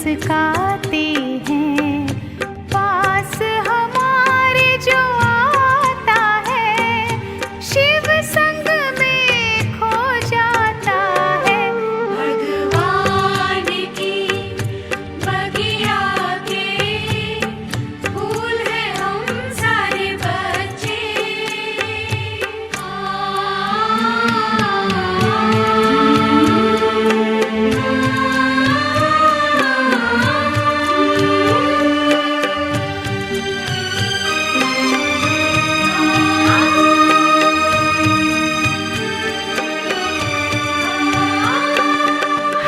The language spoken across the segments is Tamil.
मुस्काते हैं, पास हमारे जो आता है शिव संग में खो जाता है। भगवान की बगिया के फूल हैं हम सारे बच्चे।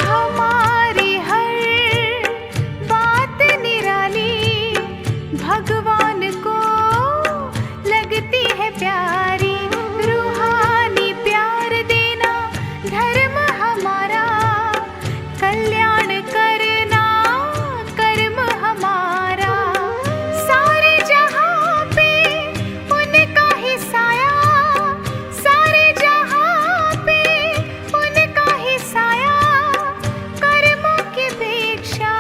हमारी हर बात निराली भगवान को लगती है प्यारी। रूहानी प्यार देना धर्म हमारा, कल्याण करना कर्म हमारा। सारे जहां पे उनका ही साया, सारे जहां पे उनका ही साया। कर्मों की भिक्षा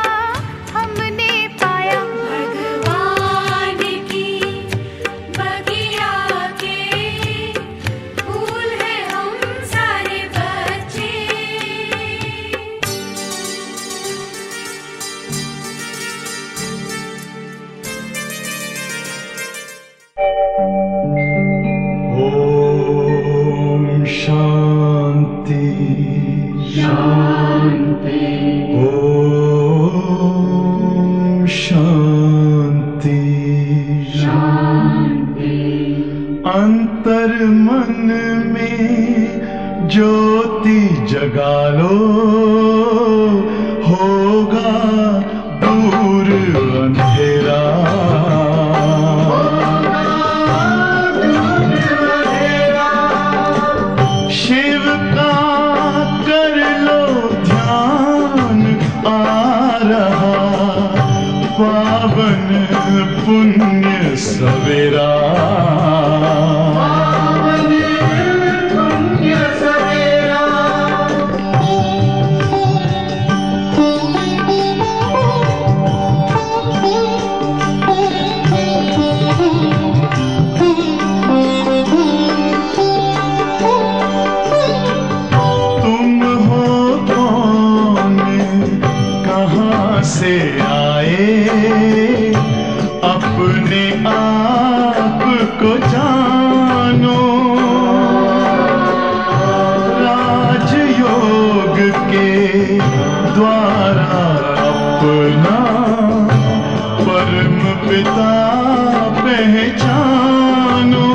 हमने पाया। भगवान की बगिया के फूल हैं हम सारे बच्चे। ओम शांति शांति। ओम शांति शांति। अंतर मन में ज्योति जगा लो, होगा दूर अंधेरा। शिव का कर लो ध्यान, आ रहा पावन पुण्य सवेरा। तुम हो कौन, कहाँ से आए, अपने आप को जानो। राजयोग के द्वारा अपना परम पिता पहचानो।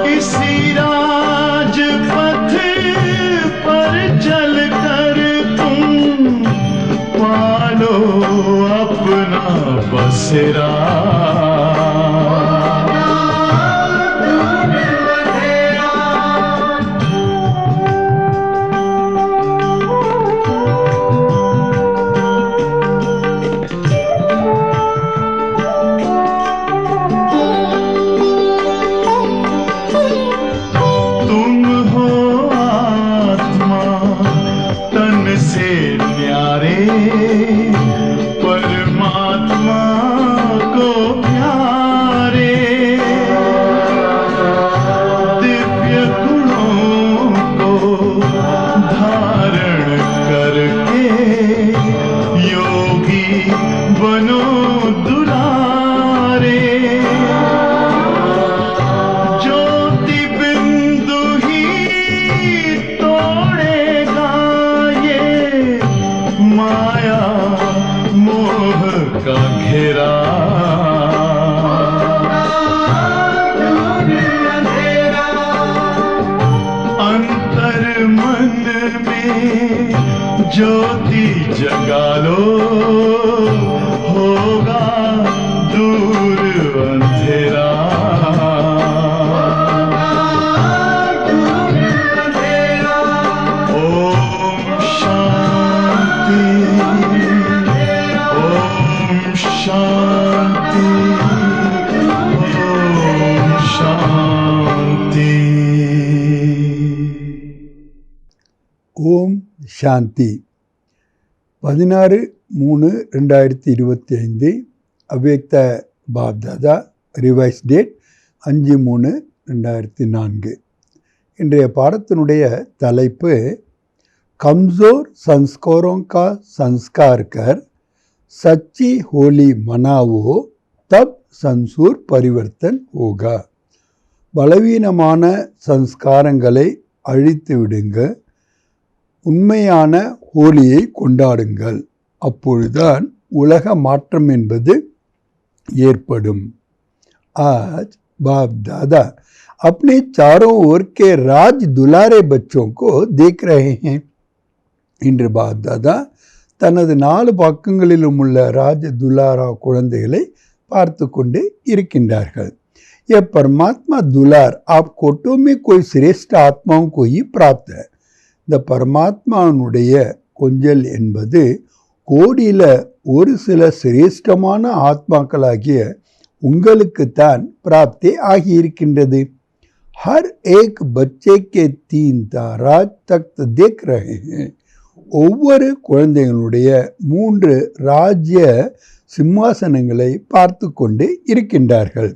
इसी राजपथ पर चलकर तुम पालो अपना बसेरा। तुम हो आत्मा तन से न्यारे, परमात्मा को प्यारे। दिव्य गुणों को धारण करके योगी बनो दुलारे। ज्योति बिंदु ही तोड़ेगा ये माया मोह का घेरा। अंतर मन में ज्योति जगा लो, होगा दूर अंधेरा। ओम शांति। ओम शांति। ओम शांति। ओम शांति। 16/3/2025 அவ்யக்த பாப்தாதா ரிவைஸ் டேட் 5/3/2004. இன்றைய பாடத்தினுடைய தலைப்பு கம்சோர் சன்ஸ்காரோं का संस्कार कर सच्ची होली मनावो तब संसूर परिवर्तन होगा. பலவீனமான சன்ஸ்காரங்களை அழித்து விடுங்க, உண்மையான ஹோலியை கொண்டாடுங்கள், அப்பொழுதுதான் உலக மாற்றம் என்பது ஏற்படும். आज बाप दादा अपने चारों ओर के राज दुलारे बच्चों को देख रहे हैं. இன்று பாப் தாதா தனது 4 பக்கங்களிலும் உள்ள ராஜ துலாரா குழந்தைகளை பார்த்து கொண்டு இருக்கின்றார்கள். ये परमात्मा दुलार आप कोटों में कोई श्रेष्ठ आत्माओं को ही प्राप्त है. இந்த பரமாத்மாவுடைய கொஞ்சல் என்பது கோடியில ஒரு சில சிரேஷ்டமான ஆத்மாக்களாகிய உங்களுக்குத்தான் பிராப்தி ஆகியிருக்கின்றது. हर एक बच्चे के 3 ताराज तख्त देख रहे हैं. ஒவ்வொரு குழந்தைகளுடைய 3 ராஜ்ய சிம்மாசனங்களை பார்த்து கொண்டு இருக்கின்றார்கள்.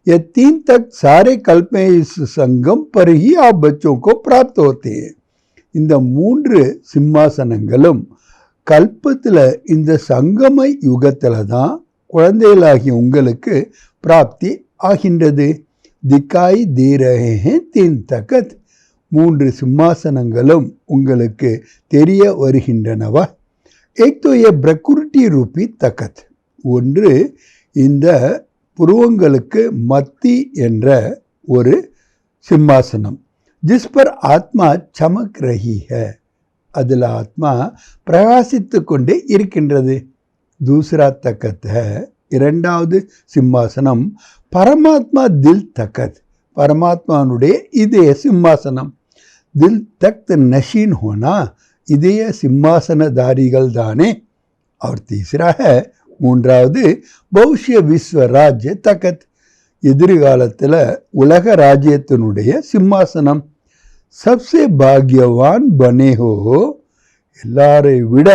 ये 3 तख्त सारे कल्प में इस संगम पर ही आप बच्चों को प्राप्त होते हैं. இந்த 3 சிம்மாசனங்களும் கல்பத்தில் இந்த சங்கம யுகத்தில் தான் குழந்தைகளாகிய உங்களுக்கு பிராப்தி ஆகின்றது. दिखाई दे रहे हैं 3 तख्त. 3 சிம்மாசனங்களும் உங்களுக்கு தெரிய வருகின்றனவா? एक तो ये प्रकृति रूपी तख्त. ஒன்று இந்த புருவங்களுக்கு மத்தி என்ற ஒரு சிம்மாசனம். जिस पर आत्मा चमक रही है. அதில் ஆத்மா பிரகாசித்து கொண்டே இருக்கின்றது. दूसरा तख्त है, இரண்டாவது சிம்மாசனம் பரமாத்மா தில் தக்கத், பரமாத்மானுடைய இதய சிம்மாசனம். தில் தக்த் நஷீன் ஹோனா, இதய சிம்மாசனதாரிகள் தானே. और तीसरा है, மூன்றாவது பௌஷ்ய விஸ்வ ராஜ்ய தக்கத், எதிர்காலத்தில் உலக ராஜ்யத்தினுடைய சிம்மாசனம். சப்சே பாக்யவான் பனே ஹோ, எல்லாரை விட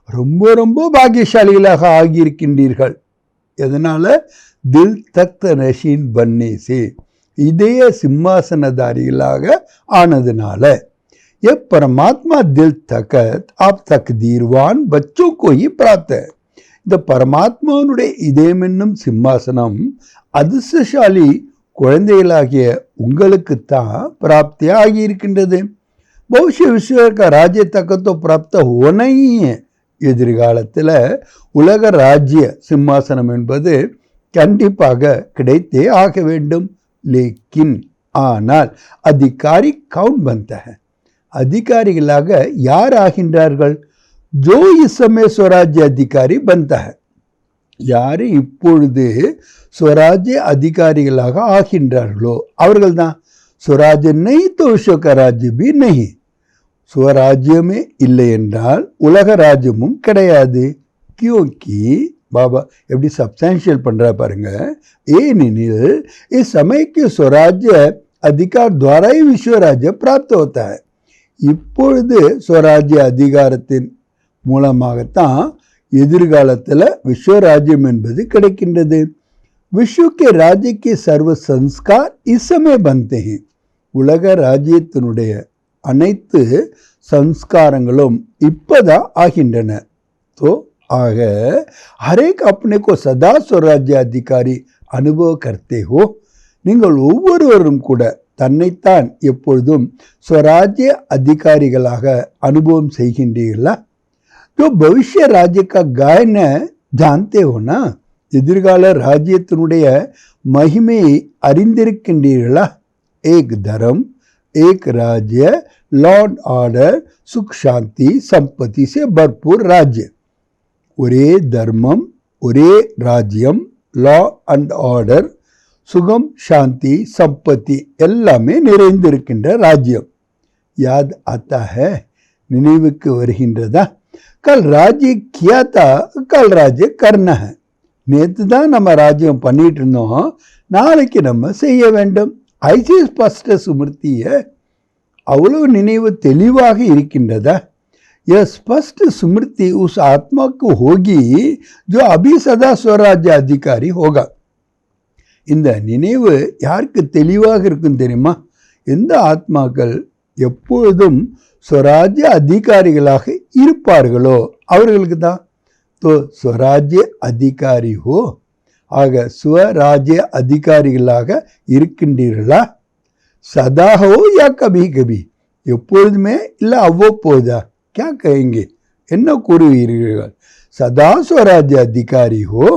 ரொம்ப ரொம்ப பாக்கியசாலிகளாக ஆகியிருக்கின்றீர்கள். எதனால? தில் தக்த நஷீன் பன்னே சே, இதய சிம்மாசனதாரிகளாக ஆனதுனால. ये परमात्मा दिल तकत आप तकदीरवान बच्चों को ही प्राप्त है. இந்த பரமாத்மாவுடைய இதயம் என்னும் சிம்மாசனம் அதிர்ஷ்டசாலி குழந்தைகளாகிய உங்களுக்குத்தான் பிராப்தி ஆகியிருக்கின்றது. பௌஷ்ய விஸ்வ ராஜ்ய தக்கத்தோ பிராப்த ஹோனையே, எதிர்காலத்தில் உலக ராஜ்ய சிம்மாசனம் என்பது கண்டிப்பாக கிடைத்தே ஆக வேண்டும். லேக்கின் ஆனால் அதிகாரி கவுன் பந்த है, அதிகாரிகளாக யார் ஆகின்றார்கள்? ஜோ இஸ்ஸமே ஸ்வராஜ்ய அதிகாரி பந்த है, யார் இப்பொழுது ஸ்வராஜ்ய அதிகாரிகளாக ஆகின்றார்களோ அவர்கள்தான். ஸ்வராஜ்ய நஹி தோ விஸ்வ கா ராஜ்ய பி நஹி, ஸ்வராஜ்யமே இல்லை என்றால் உலக ராஜ்யமும் கிடையாது. கியோக்கி பாபா எப்படி சப்ஸ்டான்ஷியல் பண்ணுறா பாருங்க. ஏனெனில் இஸ் சமயக்கு ஸ்வராஜ்ய அதிகார் துவாரா விஸ்வ ராஜ்ய பிராப்த होता है. இப்பொழுது ஸ்வராஜ்ய அதிகாரத்தின் மூலமாகத்தான் எதிர்காலத்தில் விஸ்வராஜ்யம் என்பது கிடைக்கின்றது. विश्व के राज्य के सर्व संस्कार इस समय बनते हैं. உலக ராஜ்யத்தினுடைய அனைத்து சம்ஸ்காரங்களும் இப்பதான் ஆகின்றன. तो ஆக हरेक अपने को सदा स्वराज्य अधिकारी अनुभव करते हो. நீங்கள் ஒவ்வொருவரும் கூட தன்னைத்தான் எப்பொழுதும் स्वराज्य அதிகாரிகளாக அனுபவம் செய்கின்றீர்களா? तो भविष्य राज्य का गायन जानते हो ना, எதிர்கால ராஜ்யத்தினுடைய மகிமையை அறிந்திருக்கின்றீர்களா? एक धर्म एक राज्य लॉर्ड ऑर्डर सुख शांति संपत्ति से भरपूर राज्य. ஒரே தர்மம், ஒரே ராஜ்யம், லா அண்ட் ஆர்டர், சுகம் சாந்தி சம்பத்தி எல்லாமே நிறைந்திருக்கின்ற ராஜ்யம். யாத் ஆத்தா ஹை, நினைவுக்கு வருகின்றதா? கல் ராஜ்ய கியா தா, கல் ராஜ்ய கர்னா ஹை. நேற்று தான் நம்ம ராஜ்யம் பண்ணிட்டு இருந்தோம், நாளைக்கு நம்ம செய்ய வேண்டும். ஐசி ஸ்பஷ்ட சுமிருத்திய, அவ்வளவு நினைவு தெளிவாக இருக்கின்றதா? यह स्पष्ट स्मृति उस आत्मा को होगी जो अभी सदा स्वराज्य अधिकारी होगा. இந்த நினைவு யாருக்கு தெளிவாக இருக்கும் தெரியுமா? எந்த ஆத்மாக்கள் எப்பொழுதும் स्वराज्य அதிகாரிகளாக இருப்பார்களோ அவர்களுக்கு தான். तो स्वराज्य अधिकारी हो. ஆக स्वराज्य அதிகாரிகளாக இருக்கின்றீர்களா? सदा हो या कभी कभी? எப்பொழுதுமே இல்லை அவ்வப்போதா? क्या कहेंगे? என்ன கூறுவீர்கள்? सदा स्वराज्य अधिकारी हो.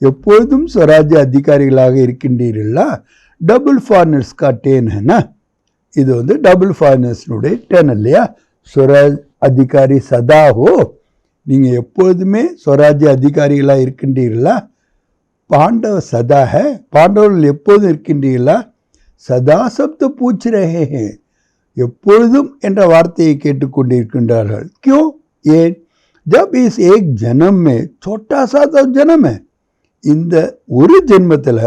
எப்பொழுதும் स्वराज्य அதிகாரிகளாக இருக்கின்றீர்களா? டபுள் ஃபாரினர்ஸ் का 10 है ना. இது வந்து டபுள் ஃபாரினர்ஸ்னுடைய 10 இல்லையா? स्वराज அதிகாரி சதா ஹோ. நீங்கள் எப்பொழுதுமே स्वराज्य அதிகாரிகளாக இருக்கின்றீர்களா? पांडव सदा है. பாண்டவர்கள் எப்போதும் இருக்கின்றீர்களா? सदा सब तो पूछ रहे हैं. எப்பொழுதும் என்ற வார்த்தையை கேட்டுக்கொண்டிருக்கின்றார்கள். क्यों? ஏன்? जब इस एक जन्म में छोटा सा तो जन्म है. இந்த ஒரு ஜென்மத்தில்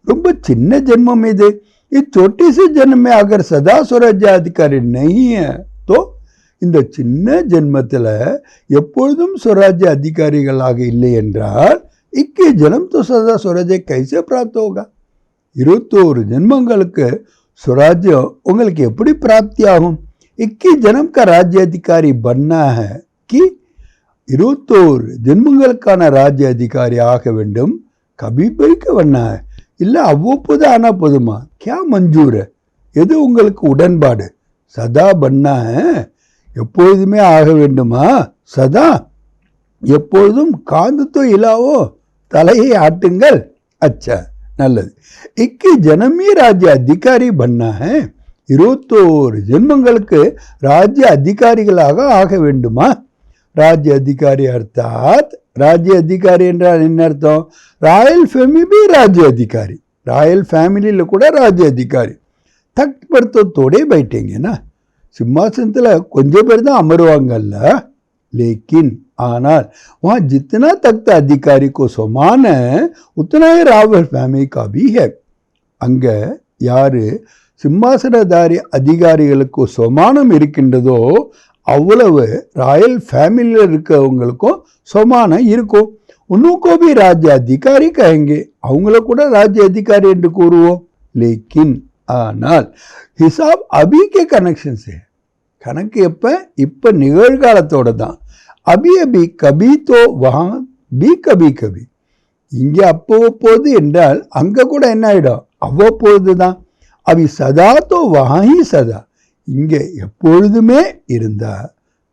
ரொம்ப சின்ன ஜென்மம் இது. इस छोटी सी जन्म में अगर सदा स्वराज्य अधिकारी नहीं है तो இந்த சின்ன ஜென்மத்தில் எப்பொழுதும் स्वराज्य அதிகாரிகளாக இல்லை என்றால் इक्कीस जन्म तो सदा स्वराज्य कैसे प्राप्त होगा? 21 ஜென்மங்களுக்கு स्वराज्य உங்களுக்கு எப்படி प्राप्ति ஆகும்? 21 जन्म का राज्य अधिकारी बनना है कि 21 ஜென்மங்களுக்கான ராஜ்ய அதிகாரி ஆக வேண்டும். கபி பறிக்க பண்ண இல்லை அவ்வப்போது ஆனா போதுமா? क्या मंजूर है? எது உங்களுக்கு உடன்பாடு? சதா பண்ணா எப்பொழுதுமே ஆக வேண்டுமா? சதா எப்பொழுதும் காந்தத்தோ இல்லாவோ தலையை ஆட்டுங்கள். अच्छा நல்லது. 21 ஜனமே ராஜ்ய அதிகாரி பண்ணா 21 ஜென்மங்களுக்கு ராஜ்ய அதிகாரிகளாக ஆக வேண்டுமா? ராஜ்ய அதிகாரி அர்த்தாத் राज्य अधिकारी என்றால் என்ன அர்த்தம்? ராயல் ஃபேமிலி ராஜ்ய அதிகாரி. ராயல் ஃபேமிலியில் கூட ராஜ்ய அதிகாரி. தக்ட் पर तो थोड़े बैठेंगे ना. சிம்மாசனத்தில் கொஞ்சம் பேர் தான் அமருவாங்கல்ல. लेकिन ஆனால் वहाँ जितना तख्त अधिकारी को समान है उतना ही रावल फैमिली का भी है. அங்கே யாரு சிம்மாசனதாரி அதிகாரிகளுக்கு சமானம் இருக்கின்றதோ அவ்வளவு ராயல் ஃபேமிலியில் இருக்கிறவங்களுக்கும் சமானம் இருக்கும். उनको भी राज्य अधिकारी कहेंगे. அவங்கள கூட ராஜ்ய அதிகாரி என்று கூறுவோம். लेकिन ஆனால் हिसाब अभी के कनेक्शन से. கணக்கு எப்போ? இப்போ நிகழ்காலத்தோட தான். अभी अभी कभी तो वहाँ भी कभी कभी. இங்கே அப்போது என்றால் அங்கே கூட என்ன ஆகிடும்? அவ்வப்போது தான். अभी सदा तो वहाँ ही सदा. இங்கே எப்பொழுதுமே இருந்தா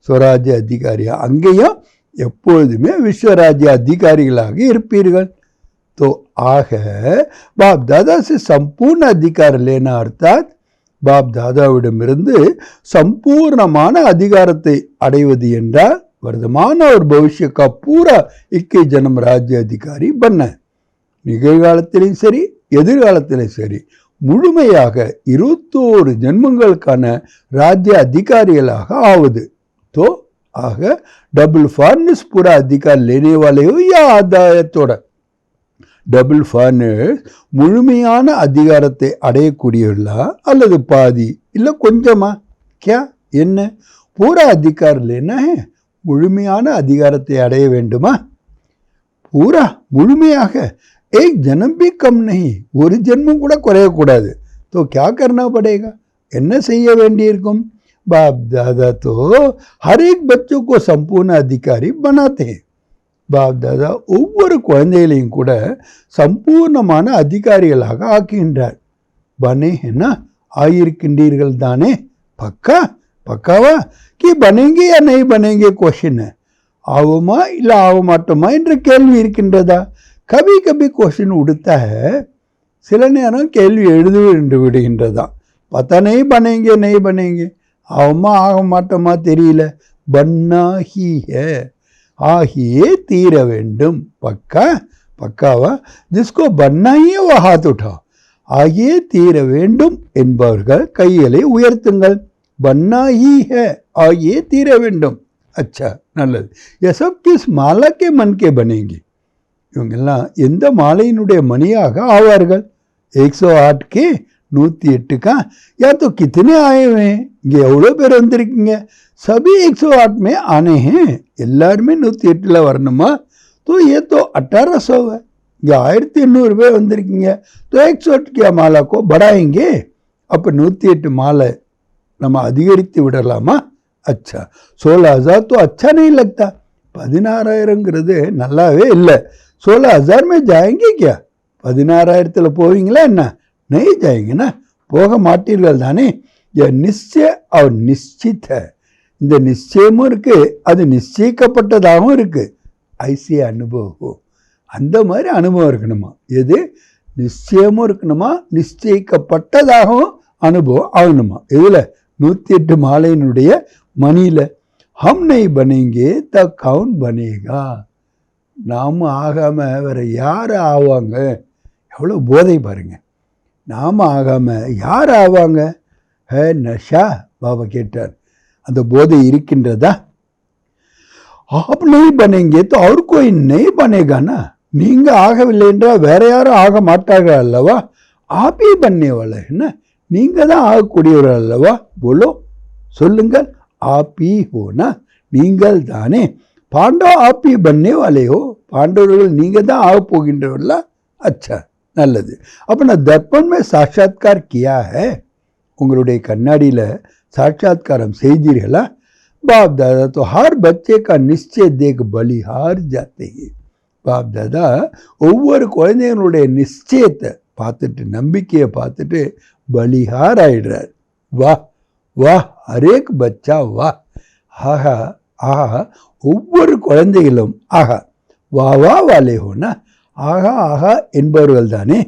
स्वराज्य அதிகாரியா அங்கேயும் எப்பொழுதுமே विश्वराज्य அதிகாரிகளாக இருப்பீர்கள். तो ஆக बाप दादा से संपूर्ण अधिकार लेना अर्थात बाप दादाவிடமிருந்து சம்பூர்ணமான அதிகாரத்தை அடைவது என்றால் वर्तमान और भविष्य का पूरा 21 जन्म राज्य अधिकारी बनना. நிகழ்காலத்திலும் சரி எதிர்காலத்திலும் சரி முழுமையாக 21 ஜென்மங்களுக்கான ராஜ்ய அதிகாரிகளாக ஆவது. तो ஆக डबल फर्नेस पूरा अधिकार लेने वाले हो या ஆதாயத்தோட? டபுள் ஃபர்னஸ் முழுமையான அதிகாரத்தை அடையக்கூடியவர்களா அல்லது பாதி இல்லை கொஞ்சமா? क्या என்ன? பூரா அதிகாரம் लेना है. முழுமையான அதிகாரத்தை அடைய வேண்டுமா? பூரா முழுமையாக एक जन्म भी कम नहीं. ஒரு ஜென்மம் கூட குறையக்கூடாது. तो क्या करना पड़ेगा? என்ன செய்ய வேண்டியிருக்கும்? बाप दादा तो हर एक बच्चों को संपूर्ण अधिकारी बनाते हैं. बाप दादा ஒவ்வொரு குழந்தைகளையும் கூட சம்பூர்ணமான அதிகாரிகளாக ஆக்குகின்றார். बने है ना? ஆகியிருக்கின்றீர்கள் தானே? பக்கா பக்காவா? कि बनेंगे या नहीं बनेंगे क्वेश्चन है. ஆகுமா இல்லை ஆக மாட்டோமா என்ற கேள்வி இருக்கின்றதா? கபி கபி क्वेश्चन उड़ता है. சில நேரம் கேள்வி எழுது விடுகின்றதான். பத்தா नहीं बनेंगे नहीं बनेंगे. ஆகுமா ஆக மாட்டோமா தெரியல. பன்னா ஹி है. ஆகியே தீர வேண்டும். பக்கா பக்காவா? जिसको बनना ही है वो हाथ उठाओ. ஆகியே தீர வேண்டும் என்பவர்கள் கைகளை உயர்த்துங்கள். बनना ही है. ஆகியே தீர வேண்டும். अच्छा நல்லது. ये सब किस माला के मन के बनेंगे? இவங்கெல்லாம் எந்த மாலையினுடைய மணியாக ஆவார்கள்? 108 के 108 का, या तो कितने आए हुए हैं, இங்கே எவ்வளோ பேர் வந்திருக்கீங்க, सभी 108 में आने हैं, எல்லாருமே 108 வரணுமா, तो ये तो 1800 है, இங்கே 1800 பேர் வந்திருக்கீங்க, तो 108 की माला को बढ़ाएंगे, அப்போ 108 மாலை நம்ம அதிகரித்து விடலாமா, अच्छा 16,000 तो अच्छा नहीं लगता, 16,000ங்கிறது நல்லாவே இல்லை, 16,000 में जाएंगे क्या, 16,000 போவீங்களா என்ன, नहीं जाएंगे ना, போக மாட்டீர்கள் தானே, ये निश्चय और निश्चित है, இந்த நிச்சயமும் இருக்கு, அது நிச்சயிக்கப்பட்டதாகவும் இருக்கு, ஐசி அனுபவம், அந்த மாதிரி அனுபவம் இருக்கணுமா, எது நிச்சயமும் இருக்கணுமா, நிச்சயிக்கப்பட்டதாகவும் அனுபவம் ஆகணுமா, இதில் 108 மாலையினுடைய மணியில் हम नहीं बनेंगे तो कौन बनेगा, நாம் ஆகாமல் வேறு யார் ஆவாங்க, எவ்வளோ போதை பாருங்க, நாம் ஆகாமல் யார் ஆவாங்க, ஹே நஷா, பாபா கேட்டார், அந்த போதை இருக்கின்றதா, आप नहीं बनेंगे तो और कोई नहीं बनेगा ना, நீங்கள் ஆகவில்லை என்றால் வேற யாரும் ஆக மாட்டார்கள் அல்லவா, आप ही बनने वाले है ना, நீங்கள் தான் ஆகக்கூடியவர்கள் அல்லவா, போலோ சொல்லுங்கள், आप ही हो ना, நீங்கள் தானே, பாண்டவ आप ही बनने वाले हो, பாண்டவர்கள் நீங்கள் தான் ஆக போகின்றவர்களா, अच्छा நல்லது, अपना दर्पण में साक्षात्कार किया है, உங்களுடைய கண்ணாடியில் சாட்சாத்காரம் செய்தீர்களா, बाप दादा तो हर बच्चे का निश्चय देख बलिहार जाते हैं, बाप दादा ஒவ்வொரு குழந்தைகளுடைய நிச்சயத்தை பார்த்துட்டு, நம்பிக்கையை பார்த்துட்டு बलिहार ஆயிடுறார், वाह वाह हर एक बच्चा वाह, ஆஹா ஆஹா, ஒவ்வொரு குழந்தைகளும் ஆஹா, வா வா வாலே ஹோனா, ஆஹா ஆஹா என்பவர்கள் தானே,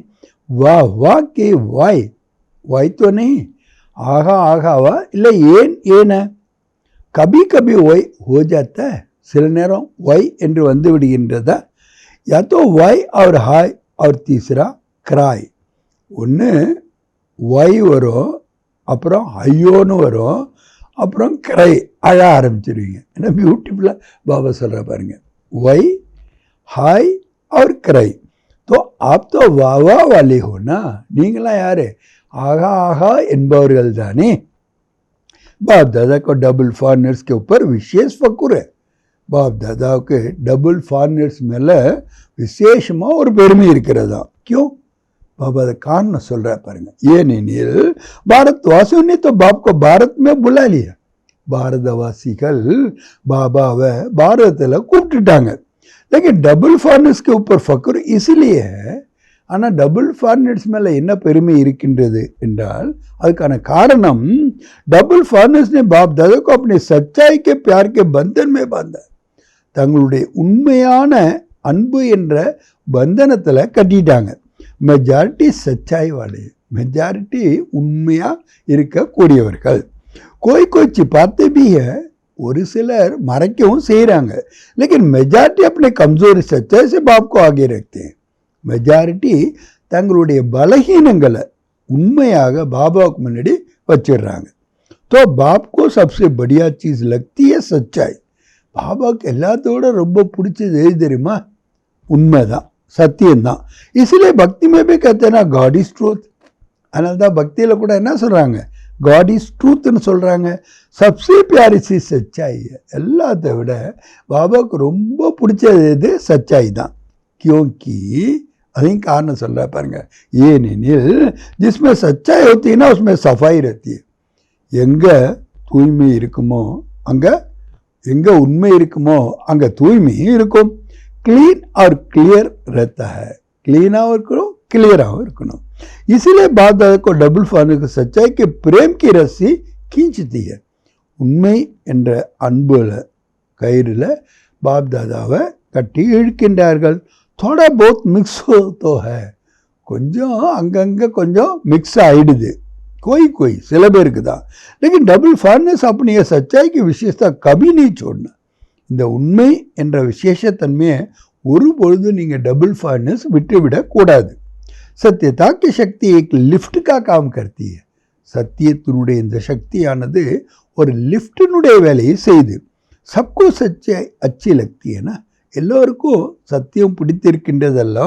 வா வா கே வாய், வாய் तो नहीं, ஆஹா ஆகாவா இல்லை ஏன் ஏன, கபி கபி ஒய் हो जाता है, சில நேரம் ஒய் என்று வந்து விடுகின்றதா, या तो वाई और हाय और तीसरा क्राई, ஒன்று ஒய் வரும், அப்புறம் ஐயோன்னு வரும், அப்புறம் கிரை அழ ஆரம்பிச்சிருவீங்க, ஏன்னா பியூட்டிஃபுல்லாக பாபா சொல்கிற பாருங்க, ஒய் हाय और क्राई, तो आप तो वावा वाले हो ना, நீங்களாம் யார், ஆகா ஆகா என்பவர்கள் தானே, बाप दादा को डबल फॉरनर्स के ऊपर विशेष फकुर है, बाप दादा के डबल फॉरनर्स மேலே விசேஷமாக ஒரு பெருமை இருக்கிறதா, क्यों, बाबा का कारण சொல்ற பாருங்க, ஏனெனில் பாரத்வாசியோं ने तो बाप को भारत में बुला लिया, பாரதவாசிகள் பாபாவை பாரதத்தில் கூப்பிட்டுட்டாங்க, लेकिन डबल फॉरनर्स के ऊपर फकुर इसलिए है, ஆனால் டபுள் ஃபாரினர்ஸ் மேலே என்ன பெருமை இருக்கின்றது என்றால் அதுக்கான காரணம், டபுள் ஃபாரினர்ஸ் ने बाप दादा को अपने सच्चाई के प्यार के बंधन में बांधा, தங்களுடைய உண்மையான அன்பு என்ற பந்தனத்தில் கட்டிட்டாங்க, மெஜாரிட்டி சச்சாய் வாலே, மெஜாரிட்டி உண்மையாக இருக்கக்கூடியவர்கள், कोई कोई छिपाते भी है, ஒரு சிலர் மறைக்கவும் செய்கிறாங்க, लेकिन मेजॉरिटी अपने कमजोरी सच्चाई से बाप को आगे रखते हैं, மெஜாரிட்டி தங்களுடைய பலகீனங்களை உண்மையாக பாபாவுக்கு முன்னாடி வச்சிடுறாங்க, तो बाप को सबसे बढ़िया चीज़ लगती है सच्चाई, பாபாவுக்கு எல்லாத்தோட ரொம்ப பிடிச்சது எது தெரியுமா, உண்மைதான், சத்தியம்தான், इसलिए भक्ति में भी कहते हैं ना गॉड इज ट्रूथ, அதனால தான் பக்தியில் கூட என்ன சொல்கிறாங்க, காட் இஸ் ட்ரூத்னு சொல்கிறாங்க, சப்சே பியாரி சி சச்சாய், எல்லாத்த விட பாபாவுக்கு ரொம்ப பிடிச்சது எது, சச்சாய் தான், क्योंकि अभी कारण चल रहा है पाएंगे, ये नहीं जिसमें सच्चाई होती है ना उसमें सफाई रहती है, எங்கே தூய்மை இருக்குமோ அங்கே, எங்கே உண்மை இருக்குமோ அங்கே தூய்மையும் இருக்கும், क्लीन और क्लियर रहता है, क्लीनाகவும் இருக்கணும் क्लियराகவும் இருக்கணும், इसीलिए बाप दादा को डबल फॉरनर की सच्चाई के प्रेम की रस्सी खींचती है, உண்மை என்ற அன்புல கயிறில் பாப் தாதாவை கட்டி இழுக்கின்றார்கள், थोड़ा बहुत मिक्स हो तो है, கொஞ்சம் அங்கங்கே கொஞ்சம் மிக்ஸ் ஆகிடுது, कोई சில பேருக்கு தான், लेकिन डबल फॉरनर्स अपनी ये सच्चाई की विशेषता कभी नहीं छोड़ना, இந்த உண்மை என்ற விசேஷத்தன்மையை ஒரு பொழுது நீங்கள் டபுள் फॉरनर्स விட்டுவிடக்கூடாது, सत्यता की शक्ति एक लिफ्ट का काम करती है, சத்தியத்தினுடைய இந்த சக்தியானது ஒரு லிஃப்டினுடைய வேலையை செய்து, सबको सच्चाई अच्छी लगती है ना, எல்லோருக்கும் சத்தியம் பிடித்திருக்கின்றதல்ல,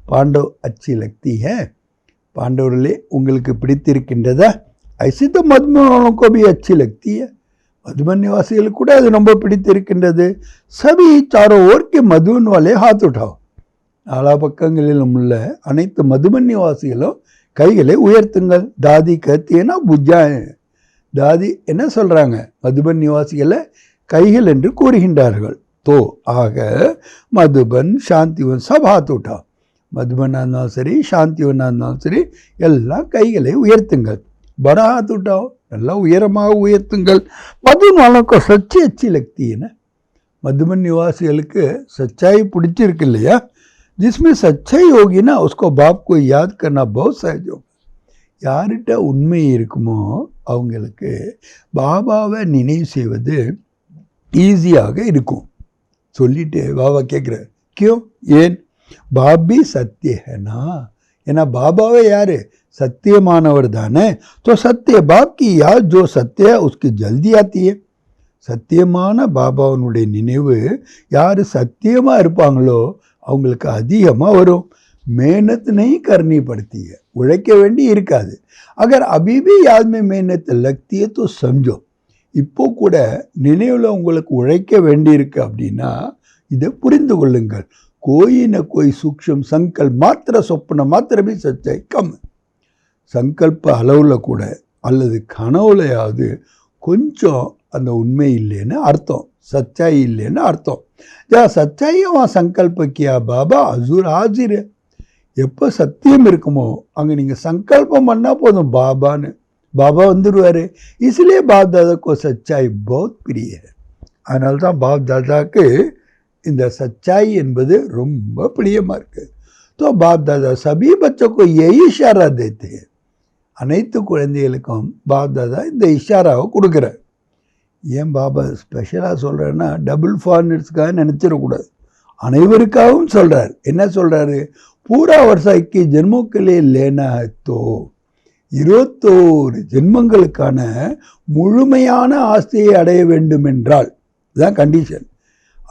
பாண்டவ் अच्छी लगती है, पांडवர்களே உங்களுக்கு பிடித்திருக்கின்றதா? ऐसी तो मधुबन वालों को भी अच्छी लगती है. मधुबन निवासिகளுக்கு கூட அது ரொம்ப பிடித்திருக்கின்றது. सभी चारों ओर के मधुबन वाले हाथ उठाओ. நாலா பக்கங்களிலும் உள்ள அனைத்து மதுபன் நிவாசிகளும் கைகளை உயர்த்துங்கள். தாதி கத்தியனா புஜ்ஜாய். தாதி என்ன சொல்றாங்க? மதுபன் நிவாசிகளை கைகள் என்று கூறுகின்றார்கள். तो ஆக மதுபன் சாந்திவன் சப் हाथ उठाओ. மதுபனாக இருந்தாலும் சரி, சாந்திவனாக இருந்தாலும் சரி, எல்லாம் கைகளை உயர்த்துங்கள். बड़ा हाथ उठाओ, நல்லா உயரமாக உயர்த்துங்கள். மதுபன் वालों को सच्ची अच्छी लगती है ना. மதுபன் நிவாசிகளுக்கு सच्चाई பிடிச்சிருக்கு இல்லையா? जिसमें सच्चाई होगी ना उसको बाप को याद करना बहुत सहज होगा. யார்கிட்ட உண்மை இருக்குமோ அவங்களுக்கு பாபாவை நினைவு செய்வது ஈஸியாக இருக்கும். சொல்லிட்டு பாபா கேட்குறார், கியோ ஏன்? பாபி சத்திய ஹேனா. ஏன்னா பாபாவே யாரு? சத்தியமானவர் தானே. तो सत्य बाप की याद जो सत्य है उसकी जल्दी आती है. சத்தியமான பாபாவனுடைய நினைவு யார் சத்தியமாக இருப்பாங்களோ அவங்களுக்கு அதிகமாக வரும். मेहनत नहीं करनी पड़ती है, உழைக்க வேண்டி இருக்காது. अगर अभी भी याद में मेहनत लगती है तो समझो, இப்போ கூட நினைவில் உங்களுக்கு உழைக்க வேண்டியிருக்கு அப்படின்னா இதை புரிந்து கொள்ளுங்கள். कोई न कोई सूक्ष्म संकल्प मात्र சொப்பன மாத்திர भी सच्चाई कम. சங்கல்ப அளவில் கூட அல்லது கனவுலையாவது கொஞ்சம் அந்த உண்மை இல்லைன்னு அர்த்தம், சச்சாய் இல்லைன்னு அர்த்தம். ஜா சச்சாயை வா சங்கல்ப கியா பாபா ஹசூர் ஹாஜிர். எப்போ சத்தியம் இருக்குமோ அங்கே நீங்கள் சங்கல்பம் பண்ணால் போதும், பாபான்னு பாபா வந்துடுவார். इसलिए बाप दादा को सच्चाई बहुत प्रिय है. அதனால தான் பாப் தாதாக்கு இந்த சச்சாய் என்பது ரொம்ப பிரியமாக இருக்குது. तो बाप दादा सभी बच्चों को यही इशारा देते हैं. அனைத்து குழந்தைகளுக்கும் பாப் தாதா இந்த இஷாராவை கொடுக்குறார். ஏன் பாபா ஸ்பெஷலாக சொல்கிறேன்னா டபுள் ஃபாரினர்ஸ்க்காக நினச்சிடக்கூடாது, அனைவருக்காகவும் சொல்கிறார். என்ன சொல்கிறாரு? பூரா வருஷாய்க்கு ஜென்மோக்களே லேனா தோ 21 ஜென்மங்களுக்கான முழுமையான ஆஸ்தியை அடைய வேண்டும் என்றால் இதுதான் கண்டிஷன்.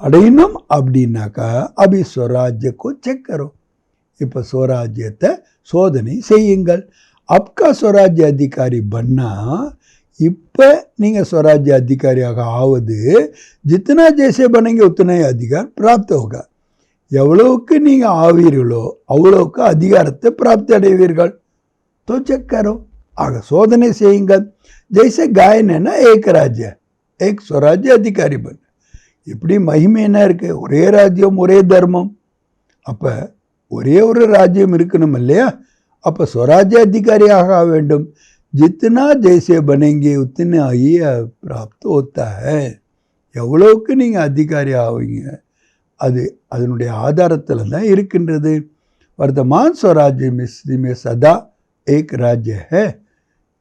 அடையணும் அப்படின்னாக்கா அபி ஸ்வராஜ்யக்கோ செக் கரோ. இப்போ ஸ்வராஜ்யத்தை சோதனை செய்யுங்கள். அப்கா ஸ்வராஜ்ய அதிகாரி பண்ணா இப்போ நீங்கள் ஸ்வராஜ்ய அதிகாரியாக ஆவது ஜித்தனா ஜெய்சே பனேங்க உத்தனை அதிகார் பிராப்த होगा. எவ்வளவுக்கு நீங்கள் ஆவீர்களோ அவ்வளவுக்கு அதிகாரத்தை பிராப்தி அடைவீர்கள். तो चेक करो, ஆக சோதனை செய்யுங்கள். ஜெய்சே காயனா ஏக் ராஜ்ய ஏக் ஸ்வராஜ்ய அதிகாரி பன். இப்படி மகிமை என்ன இருக்கு? ஒரே ராஜ்யம் ஒரே தர்மம். அப்போ ஒரே ஒரு ராஜ்யம் இருக்கணும் இல்லையா? அப்போ ஸ்வராஜ்ய அதிகாரியாக ஆக வேண்டும். जितना जैसे बनेंगे उतने ही प्राप्त होता है. எவ்வளவுக்கு நீங்கள் அதிகாரி ஆவீங்க அது அதனுடைய ஆதாரத்தில் தான் இருக்கின்றது. वर्तमान स्वराज्य में सदा एक राज्य है.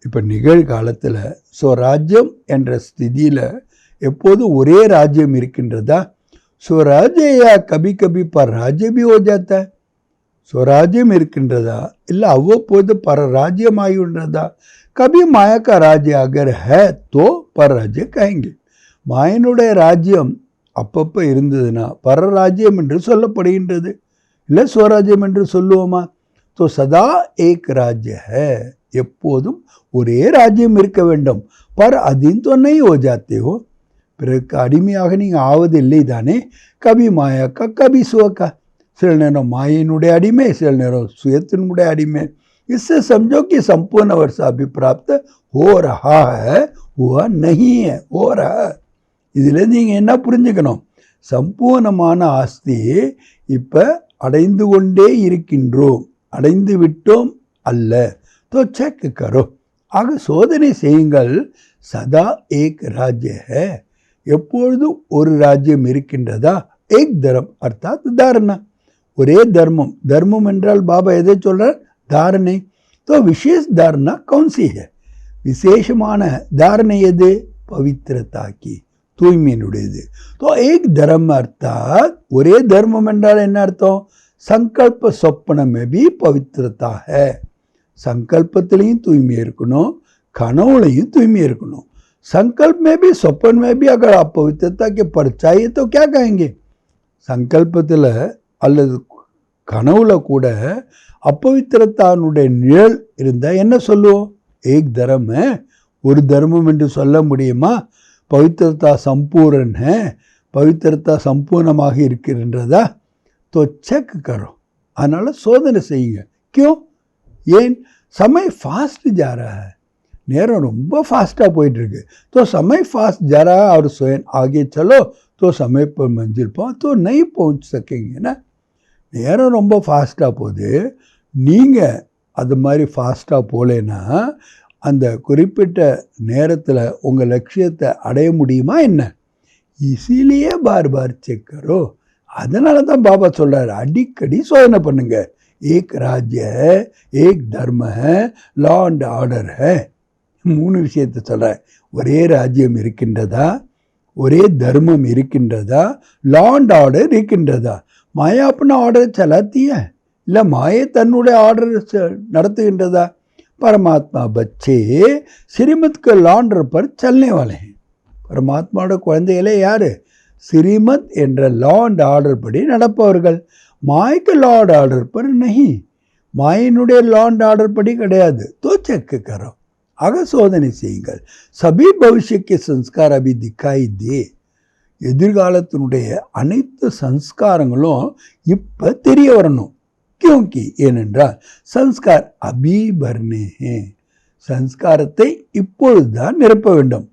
இப்போ நிகழ்காலத்தில் ஸ்வராஜ்யம் என்ற ஸ்திதியில் எப்போதும் ஒரே ராஜ்யம் இருக்கின்றதா? स्वराज्य या कभी कभी पर राज्य भी हो जाता है. स्वराज्யம் இருக்கின்றதா இல்லை அவ்வப்போது பர ராஜ்யம் ஆகின்றதா? कभी माया का राज्य अगर है तो पर राज्य कहेंगे. மாயனுடைய ராஜ்யம் அப்பப்போ இருந்ததுன்னா பர ராஜ்யம் என்று சொல்லப்படுகின்றது, இல்லை ஸ்வராஜ்யம் என்று சொல்லுவோமா? तो सदा एक राज्य है. எப்போதும் ஒரே ராஜ்யம் இருக்க வேண்டும். பர் அதின் तो नहीं हो जाते हो. பிறகு அடிமையாக நீங்கள் ஆவதில்லை தானே. கபி மாயாக்கா கபி சுவக்கா. சில நேரம் மாயினுடைய அடிமை, சில நேரம் சுயத்தினுடைய அடிமை. इससे समझो कि संपूर्ण वर्ष अभी प्राप्त हो रहा है, हुआ नहीं है, हो रहा है. இதில் நீங்கள் என்ன புரிஞ்சுக்கணும்? சம்பூர்ணமான ஆஸ்தி இப்போ அடைந்து கொண்டே இருக்கின்றோம், அடைந்து விட்டோம் அல்ல. तो चेक करो, ஆக சோதனை செய்யுங்கள். சதா ஏக் ராஜ்ய है. எப்பொழுதும் ஒரு ராஜ்யம் இருக்கின்றதா? ஏக் தர்மம் அர்த்தாத் தாரணா. ஒரே தர்மம். தர்மம் என்றால் பாபா எதை சொல்கிறார்? தாரணை. तो विशेष धारणा कौन सी है? விசேஷமான தாரணை எது? பவித்திரதா की, தூய்மையினுடையது. तो एक धर्म अर्थात ஒரே தர்மம் என்றால் என்ன அர்த்தம்? संकल्प स्वप्न में भी पवित्रता है. संकल्पத்திலையும் தூய்மை இருக்கணும், கனவுலையும் தூய்மை இருக்கணும். संकल्प में भी स्वप्न में भी अगर आप पवित्रता के पर चाहिए तो क्या कहेंगे? संकल्पத்தில் அல்லது கனவுல கூட அப்பவித்திரத்தானுடைய நிழல் இருந்தால் என்ன சொல்லுவோம்? ஏக் தர்ம, ஒரு தர்மம் என்று சொல்ல முடியுமா? பவித்திரத்தா சம்பூர்ண, பவித்திரத்தா சம்பூர்ணமாக இருக்கின்றதா? தோ செக் கரோம். அதனால் சோதனை செய்யுங்க. क्यों? ஏன்? समय फास्ट जा रहा है, நேரம் ரொம்ப फास्टाக போயிட்டுருக்கு. तो समय फास्ट जा रहा है और स्वयं आगे चलो तो समय पर मंजिल पहुँच तो नहीं पहुँच सकेंगे ना. நேரம் ரொம்ப ஃபாஸ்ட்டாக போகுது, நீங்கள் அது மாதிரி ஃபாஸ்ட்டாக போகலேன்னா அந்த குறிப்பிட்ட நேரத்தில் உங்கள் லட்சியத்தை அடைய முடியுமா என்ன? இசிலியே பார் பார் செக் கரோ. அதனால தான் பாபா சொல்கிறார், அடிக்கடி சோதனை பண்ணுங்க. ஏக் ராஜ்ய ஏக் தர்ம லா அண்ட் ஆர்டர் ஹே. 3 விஷயத்தை சொல்கிறேன். ஒரே ராஜ்யம் இருக்கின்றதா, ஒரே தர்மம் இருக்கின்றதா, லா அண்ட் ஆர்டர் இருக்கின்றதா? माया अपना ऑर्डर चलाती है, இல்லை மாயை தன்னுடைய ஆர்டர் நடத்துகின்றதா? परमात्मा बच्चे श्रीमत के लॉन्डर पर चलने वाले हैं. பரமாத்மாவோட குழந்தைகளே யார்? ஸ்ரீமத் என்ற லா அண்ட் ஆர்டர் படி நடப்பவர்கள். மாய்க்கு லா அண்ட் ஆர்டர் பர் நஹி, மாயினுடைய லா அண்ட் ஆர்டர் படி கிடையாது. தோ செக் கரோ. ஆக சோதனை செய்யுங்கள். சபி பவிஷ்யக்கு சன்ஸ்கார் அபி திக்காய் தே. எதிர்காலத்தினுடைய அனைத்து சன்ஸ்காரங்களும் இப்போ தெரிய வரணும். கியோங்கி, ஏனென்றால் சன்ஸ்கார் அபி பர்னே ஹே, சன்ஸ்காரத்தை இப்பொழுது தான் நிரப்ப வேண்டும்.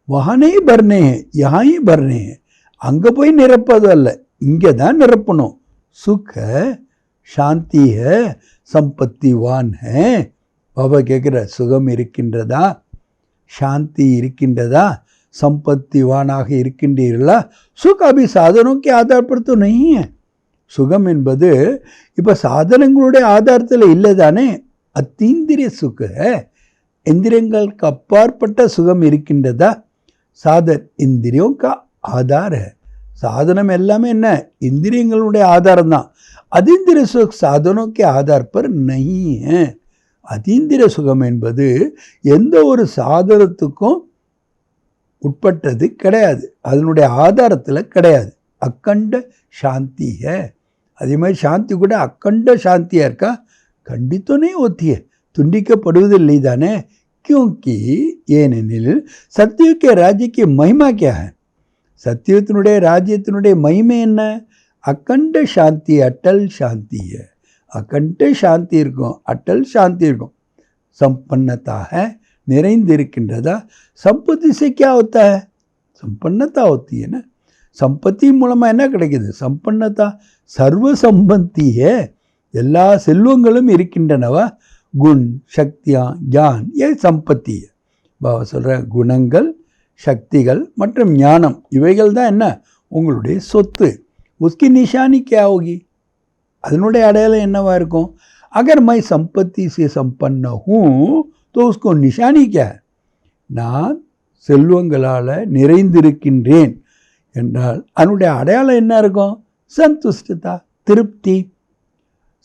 வஹனே பர்னே ஹே, யஹாயி பர்னே ஹே, அங்கே போய் நிரப்பது அல்ல, இங்கே தான் நிரப்பணும். சுக சாந்தி ஹே சம்பத்திவான் ஹே. பாபா கேட்குற, சுகம் இருக்கின்றதா, சாந்தி இருக்கின்றதா, சம்பத்திவானாக இருக்கின்றீர்களா? சுக் அபி சாதனோக்கே ஆதாரப்படுத்த நஹீ ஹை. சுகம் என்பது இப்போ சாதனங்களுடைய ஆதாரத்தில் இல்லை தானே. அத்தீந்திரிய சுக, இந்திரியங்களுக்கு அப்பாற்பட்ட சுகம் இருக்கின்றதா? சாதன் இந்திரியோं का आधार है. சாதனம் எல்லாமே என்ன? இந்திரியங்களுடைய ஆதாரம் தான். அதீந்திரிய சுக் சாதனோக்கே ஆதார் பர் நஹீ ஹை. அதீந்திரிய சுகம் என்பது எந்த ஒரு சாதனத்துக்கும் உட்பட்டது கிடையாது, அதனுடைய ஆதாரத்தில் கிடையாது. அக்கண்ட சாந்தி ஹே. அதே மாதிரி சாந்தி கூட அக்கண்ட சாந்தியாக இருக்கா? கண்டித்தோனே ஒத்திய, துண்டிக்கப்படுவதில்லை தானே. கியோங்கி, ஏனெனில் சத்தியுக்கே ராஜ்யக்கு மகிமா கியா ஹை? சத்தியத்தினுடைய ராஜ்யத்தினுடைய மகிமை என்ன? அக்கண்ட சாந்தி, அட்டல் சாந்தி ஹை. அக்கண்ட சாந்தி இருக்கும், அட்டல் சாந்தி இருக்கும். சம்பன்னதாக நிறைந்திருக்கின்றதா? संपत्ति से क्या होता है? संपन्नता होती है ना. संपत्ति மூலமாக என்ன கிடைக்குது? சம்பன்னதா. சர்வ சம்பந்தி ஹே, எல்லா செல்வங்களும் இருக்கின்றனவா? குண் சக்தியா ஞான் ஏ சம்பத்தி. பாபா சொல்கிற குணங்கள், சக்திகள் மற்றும் ஞானம் இவைகள் தான் என்ன? உங்களுடைய சொத்து. உஸ்கி நிஷானி क्या होगी? அதனுடைய அடையாளம் என்னவா இருக்கும்? அகர் மை சம்பத்தி से संपन्न हूँ तो उसको निशानी क्या है? நான் செல்வங்களால் நிறைந்திருக்கின்றேன் என்றால் அதனுடைய அடையாளம் என்ன இருக்கும்? சந்துஷ்டதா, திருப்தி.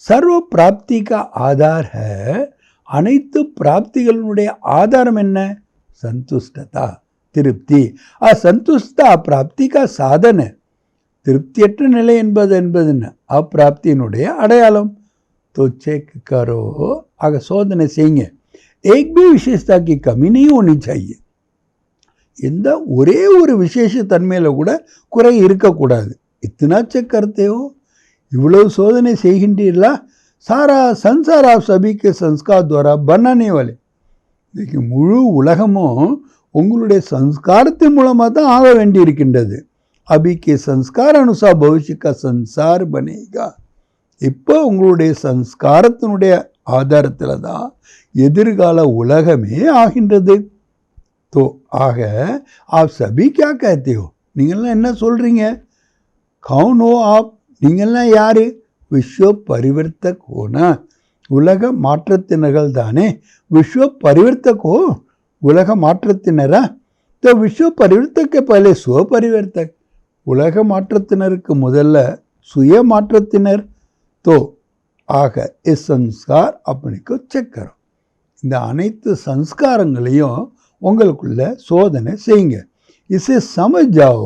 சர்வ பிராப்திக்கு ஆதார் ஹை. அனைத்து பிராப்திகளினுடைய ஆதாரம் என்ன? சந்துஷ்டதா, திருப்தி. சந்துஷ்டா பிராப்திக்கா சாதன. திருப்தியற்ற நிலை என்பது என்ன? அப்பிராப்தியினுடைய அடையாளம். तो चेक करो. ஆக சோதனை செய்யுங்க. एक भी विशेषता की कमी नहीं होनी चाहिए. எந்த ஒரே ஒரு விசேஷ தன்மையில் கூட குறை இருக்கக்கூடாது. இத்தனா செக் करते हो, இவ்வளவு சோதனை செய்கின்றீர்களா? सारा संसार आप सभी के संस्कार द्वारा बनाने वाले. இன்னைக்கு முழு உலகமும் உங்களுடைய சன்ஸ்காரத்தின் மூலமாக தான் ஆக வேண்டி இருக்கின்றது. अभी के संस्कार अनुसार भविष्य का संसार बनेगा. இப்போ உங்களுடைய சன்ஸ்காரத்தினுடைய ஆதாரத்தில் தான் எதிர்கால உலகமே ஆகின்றது. तो ஆக आप सभी क्या कहते हो? நீங்கள்லாம் என்ன சொல்கிறீங்க? कौन हो आप? நீங்கள்லாம் யார்? விஸ்வ பரிவர்த்தக் ஹோனா, உலக மாற்றத்தினர்கள் தானே. விஸ்வ பரிவர்த்தக் ஹோ, உலக மாற்றத்தினரா? तो विश्व परिवर्तक के पहले स्व परिवर्तक. உலக மாற்றத்தினருக்கு முதல்ல சுய மாற்றத்தினர். तो ஆக इस संस्कार अपने को चेक करो. இந்த அனைத்து சன்ஸ்காரங்களையும் உங்களுக்குள்ள சோதனை செய்யுங்க. इसे समझ जाओ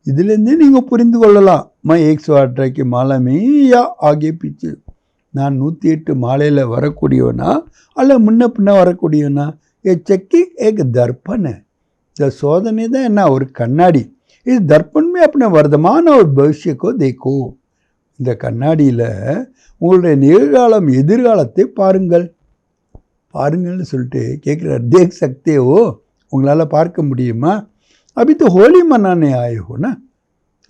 இதிலேருந்தே நீங்கள் புரிந்து கொள்ளலாம். मैं 108 की माला में या आगे पीछे, நான் 108 மாலையில் வரக்கூடியவனா அல்ல முன்ன பின்ன வரக்கூடியவனா? ये चक्की एक दर्पण है. இந்த சோதனை தான் என்ன? ஒரு கண்ணாடி. इस दर्पण में अपने वर्तमान और भविष्य को देखो. இந்த கண்ணாடியில் உங்களுடைய நிகழ்காலம் எதிர்காலத்தை பாருங்கள். பாருங்கள்னு சொல்லிட்டு கேட்குறாரு. தேக் சக்தே ஓ, உங்களால் பார்க்க முடியுமா? अभी तो होली मनाने आए हो ना.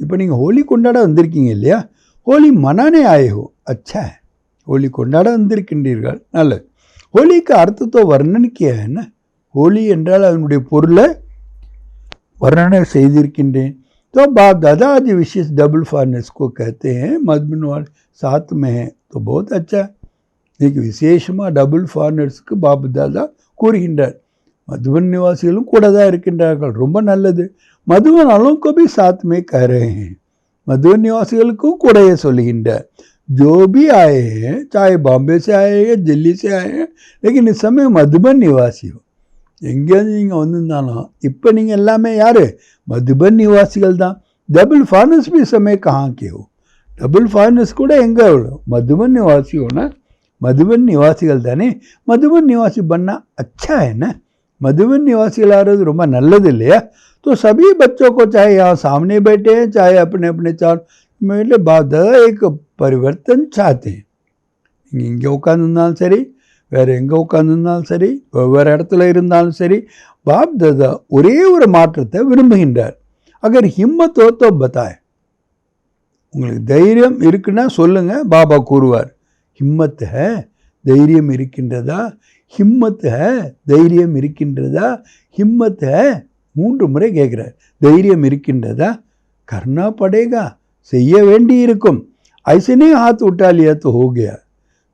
இப்போ நீங்கள் ஹோலி கொண்டாட வந்திருக்கீங்க இல்லையா? ஹோலி மனானே ஆயே ஹோ, அச்சா. ஹோலி கொண்டாட வந்திருக்கின்றீர்கள், நல்லது. ஹோலிக்கு அர்த்தத்தை வர்ணனைக்கு என்ன? ஹோலி என்றால் அதனுடைய பொருளை वर्णन செய்திருக்கின்றேன். तो बाप दादा आज विशेष डबल फॉरनेस को कहते हैं, मधुबन वाले साथ में है तो बहुत अच्छा. एक விசேஷமாக டபுள் ஃபாரினர்ஸுக்கு பாப் தாதா கூறுகின்றார். மதுவன் நிவாசிகளும் கூட தான் இருக்கின்றார்கள், ரொம்ப நல்லது. மதுவன் அலோं भी साथ में कह रहे हैं. மதுவன் நிவாசிகளுக்கும் கூடையே சொல்லுகின்றார். जो भी आए हैं, चाहे बॉम्बे से आए हैं, दिल्ली से आए हैं, लेकिन इस समय मधुबन निवासी हो. எங்கேயாவது நீங்கள் வந்திருந்தாலும் இப்போ நீங்கள் எல்லாமே யார்? மதுபன் நிவாசிகள் தான். டபுள் ஃபாரினர்ஸ் भी समय कहाँ के हो. டபுள் ஃபாரினர்ஸ் கூட எங்கே எவ்வளோ? மதுபன் நிவாசி होना. மதுபன் நிவாசிகள் தானே. மதுபன் நிவாசி பண்ணா अच्छा है ना. मधुबन निवासी आरोज रोमा नल्लद இல்லையா? तो सभी बच्चों को चाहे यहाँ सामने बैठे हैं, चाहे अपने अपने चार मेरे बाद एक परिवर्तन चाहते हैं. இங்கே உட்காந்துருந்தாலும் சரி, வேறு எங்கே உட்காந்துருந்தாலும் சரி, ஒவ்வொரு இடத்துல இருந்தாலும் சரி, பாப் தாதா ஒரே ஒரு மாற்றத்தை விரும்புகின்றார். अगर हिम्मत हो तो बताए. உங்களுக்கு தைரியம் இருக்குன்னா சொல்லுங்க, பாபா கூறுவார். ஹிம்மத் ஹே, தைரியம் இருக்கின்றதா? ஹிம்மத் ஹே, தைரியம் இருக்கின்றதா? ஹிம்மத் ஹே 3 முறை கேட்குறார். தைரியம் இருக்கின்றதா? கர்னா படேகா, செய்ய வேண்டி இருக்கும். ஐசனே ஹாத் உட்டா லியா தோ ஹோ கயா.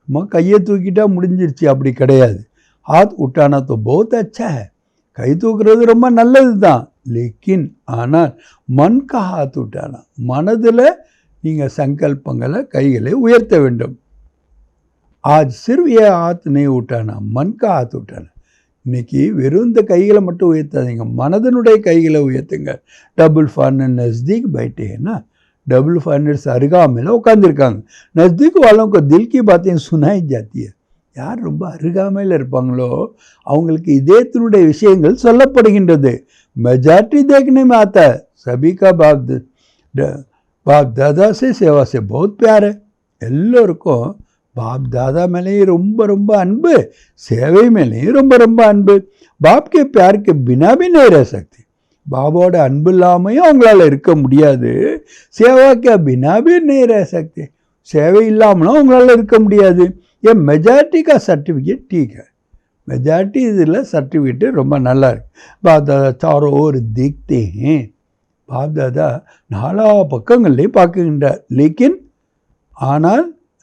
சும்மா கையை தூக்கிட்டா முடிஞ்சிருச்சு, அப்படி கிடையாது. ஹாத் உட்டானா தோ பஹுத் அச்சா ஹை. கை தூக்குறது ரொம்ப நல்லது தான். லேக்கின் ஆனால் மன் கா ஹாத் உட்டானா, மனதில் நீங்கள் சங்கல்பங்களை கைகளை உயர்த்த வேண்டும். आज सिर्फ ये हाथ नहीं उठाना, मन का हाथ उठाना. இன்னைக்கு வெறும் இந்த கைகளை மட்டும் உயர்த்தாதீங்க, மனதனுடைய கைகளை உயர்த்துங்க. டபுள் ஃபாரினர் நஸ்தீக் बैठे हैं ना. டபுள் ஃபாரினர்ஸ் அருகாமையில் உட்காந்துருக்காங்க. நஸ்தீக் वालों को दिल की बातें सुनाई जाती है. யார் ரொம்ப அருகாமையில் இருப்பாங்களோ அவங்களுக்கு இதயத்தினுடைய விஷயங்கள் சொல்லப்படுகின்றது. மெஜாரிட்டி देखने में आता है. सभी का बाप दादा से सेवा से बहुत प्यार है. எல்லோருக்கும் बाप दादा மேலேயும் ரொம்ப ரொம்ப அன்பு, சேவை மேலேயும் ரொம்ப ரொம்ப அன்பு. बाप के प्यार के बिना भी नहीं रह सकते. பாபாவோட அன்பு இல்லாமையும் அவங்களால இருக்க முடியாது. சேவா के बिना भी नहीं रह सकते. சேவை இல்லாமலும் அவங்களால இருக்க முடியாது. ये मेजॉरिटी का सर्टिफिकेट ठीक है. मेजॉरिटी இதில் சர்டிஃபிகேட்டு ரொம்ப நல்லா இருக்கு. बाप दादा चारों ओर देखते हैं. बाप दादा நாலா பக்கங்கள்லேயும் பார்க்குகின்றார்.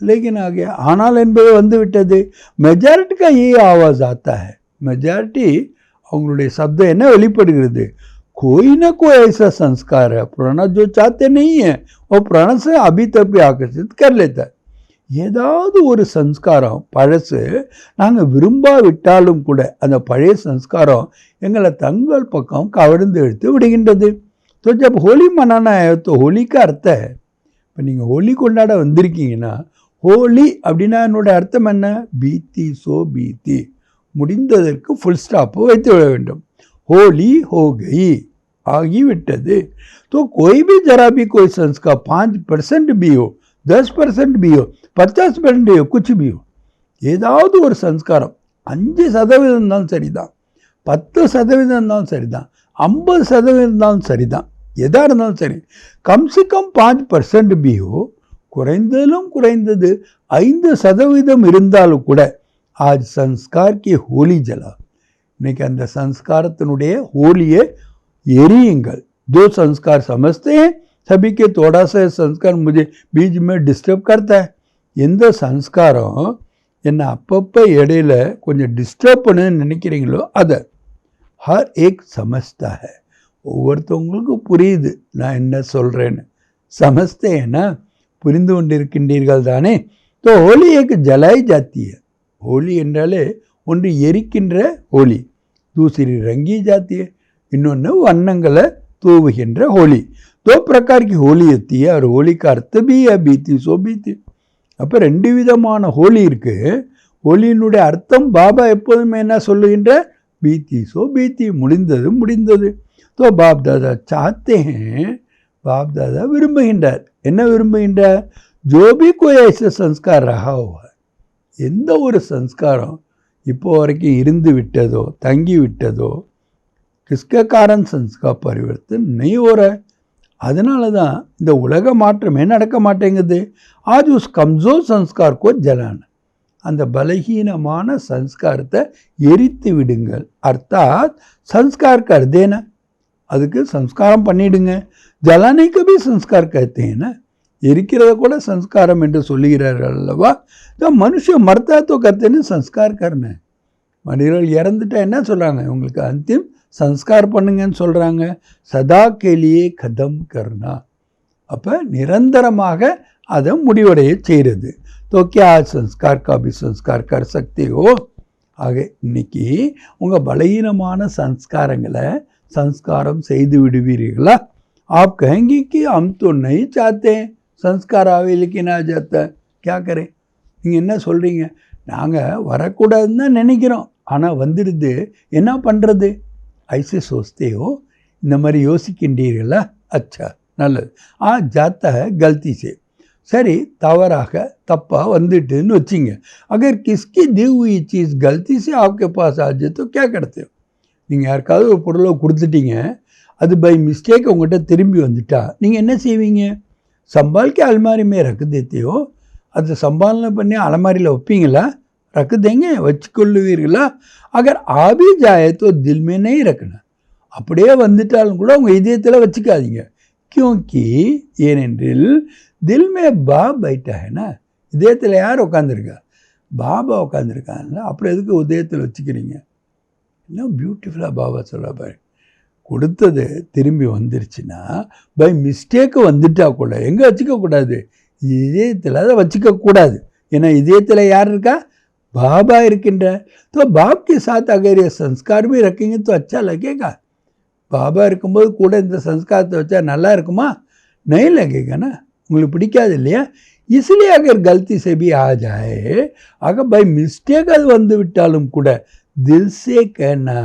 लेकिन आ गया. ஆனால் என்பது வந்து விட்டது. மெஜாரிட்டி का ये आवाज़ आता है. மெஜாரிட்டி அவங்களுடைய சப்தம் என்ன வெளிப்படுகிறது? कोई ना कोई ऐसा संस्कार है पुराना जो चाहते नहीं है वो पुराना से अभी तक भी आकर्षित कर लेता है. ஏதாவது ஒரு சம்ஸ்காரம் பழசு நாங்கள் விரும்பாவிட்டாலும் கூட அந்த பழைய சம்ஸ்காரம் எங்களை தங்கள் பக்கம் கவர்ந்து எடுத்து விடுகின்றது. तो जब होली मनाना है तो होली का अर्थ है. இப்போ நீங்கள் ஹோலி கொண்டாட வந்திருக்கீங்கன்னா, ஹோலி அப்படின்னா என்னோட அர்த்தம் என்ன? பீத்தி சோ பீத்தி, முடிந்ததற்கு ஃபுல் ஸ்டாப்பு வைத்து விட வேண்டும். ஹோலி ஹோ கயி, ஆகிவிட்டது. तो कोई भी जरा भी कोई संस्कार 5% भी हो, 10% भी हो, 50% भी हो, कुछ भी हो, ஏதாவது ஒரு சம்ஸ்காரம் 5% இருந்தாலும் சரிதான், 10% இருந்தாலும் சரிதான், 50% இருந்தாலும் சரிதான், எதாக இருந்தாலும் சரி, கம் से कम 5% भी हो, குறைந்ததிலும் குறைந்தது 5% இருந்தாலும் கூட आज संस्कार की होली जला. இன்னைக்கு அந்த சம்ஸ்காரத்தினுடைய ஹோலியை எரியுங்கள். जो संस्कार समझते हैं सभी के थोड़ा सा संस्कार मुझे बीच में डिस्टर्ब करता है. எந்த சம்ஸ்காரம் என்னை அப்பப்போ இடையில கொஞ்சம் டிஸ்டர்ப் பண்ணுன்னு நினைக்கிறீங்களோ அதை ஹர் ஏக் சமஸ்தா ஹை. ஒவ்வொருத்தவங்களுக்கும் புரியுது நான் என்ன சொல்கிறேன்னு. சமஸ்தேன்னா புரிந்து கொண்டிருக்கின்றீர்கள் தானே. तो होली एक जलाई जाती है. होली என்றாலே ஒன்று எரிக்கின்ற ஹோலி, दूसरी रंगी जाती है, இன்னொன்று வண்ணங்களை தூவுகின்ற ஹோலி. दो प्रकार की होली होती है और होली का अर्थ भी है बीती सो बीती. அப்போ 2 விதமான ஹோலி இருக்கு. ஹோலியினுடைய அர்த்தம் பாபா எப்போதுமே என்ன சொல்லுகின்ற बीती सो बीती, முடிந்தது முடிந்தது. तो बाप दादा चाहते हैं, बाप दादा விரும்புகின்றார். என்ன விரும்புகின்றார்? जो भी कोई ऐसे संस्कार रहा हुआ, எந்த ஒரு சம்ஸ்காரம் இப்போ வரைக்கும் இருந்து விட்டதோ தங்கி விட்டதோ, किसके कारण संस्कार परिवर्तन नहीं हो रहा है. அதனால தான் இந்த உலக மாற்றமே நடக்க மாட்டேங்குது. आज उस कमज़ोर संस्कार को जलाना, அந்த பலகீனமான சம்ஸ்காரத்தை எரித்து விடுங்கள். அர்த்தாத் சம்ஸ்கார் கர் தேனா, அதுக்கு சம்ஸ்காரம் பண்ணிடுங்க. ஜலானைக்கு भी संस्कार कहते हैं ना, எரிக்கிறத கூட சம்ஸ்காரம் என்று சொல்லுகிறார்கள் அல்லவா. மனுஷன் மர்த்தா तो कहते हैं संस्कार करना. மனிதர்கள் இறந்துட்டா என்ன சொல்கிறாங்க? உங்களுக்கு அந்திம் சம்ஸ்கார் பண்ணுங்கன்னு சொல்கிறாங்க. சதா கேலியே கதம் கர்னா, அப்போ நிரந்தரமாக அதை முடிவடைய செய்கிறது. तो क्या संस्कार का भी संस्कार कर सकते हो? ஆக இன்னைக்கு உங்கள் பலகீனமான சம்ஸ்காரங்களை संस्कारम செய்து விடுவீர்களா? आप कहेंगे कि हम तो नहीं चाहते हैं संस्कार आवे लेकिन आ जाता है, क्या करें? நீங்கள் என்ன சொல்கிறீங்க? நாங்கள் வரக்கூடாதுன்னு தான் நினைக்கிறோம், ஆனால் வந்துடுது, என்ன பண்ணுறது? ஐசே சோஸ்தேயோ, இந்த மாதிரி யோசிக்கின்றீர்களா? அச்சா நல்லது. ஜாத்தா கல்தி சே, சரி தவறாக தப்பாக வந்துட்டுன்னு வச்சிங்க. அகர் கிஸ்கி दी हुई चीज़ गलती से आपके पास आ जाए तो क्या करते हो? நீங்கள் யாருக்காவது ஒரு பொருளை கொடுத்துட்டீங்க, அது பை மிஸ்டேக் உங்கள்கிட்ட திரும்பி வந்துட்டா நீங்கள் என்ன செய்வீங்க? संभाल के अलमारी में रख देते हो, அதை சம்பாலனை பண்ணி அலமாரியில் வைப்பீங்களா? रख देंगे, வச்சுக்கொள்ளுவீர்களா? अगर आ भी जाए तो दिल में नहीं रखना, அப்படியே வந்துட்டாலும் கூட உங்கள் இதயத்தில் வச்சுக்காதீங்க. क्योंकि ஏனென்றில் தில் மே பாப் பைட்டா ஹேனா, இதயத்தில் யார் உட்காந்துருக்கா? பாபா உட்காந்துருக்காங்க. அப்புறம் எதுக்கு இதயத்தில் வச்சுக்கிறீங்க? இன்னும் பியூட்டிஃபுல்லாக பாபா சொல்ல பாரு, கொடுத்தது திரும்பி வந்துருச்சுன்னா பை மிஸ்டேக்கு வந்துட்டா கூட எங்கே வச்சுக்கக்கூடாது? இதயத்தில் அதை வச்சுக்கக்கூடாது. ஏன்னா இதயத்தில் யார் இருக்கா? பாபா இருக்கின்ற. तो बाप के साथ अगर ये संस्कार भी रखेंगे तो अच्छा लगेगा. பாபா இருக்கும்போது கூட இந்த சம்ஸ்காரத்தை வச்சா நல்லா இருக்குமா? नहीं लगेगा ना, உங்களுக்கு பிடிக்காது இல்லையா? इसलिए अगर गलती से भी आ जाए, अगर बाई मिस्टेक அது வந்து விட்டாலும் கூட दिल से कहना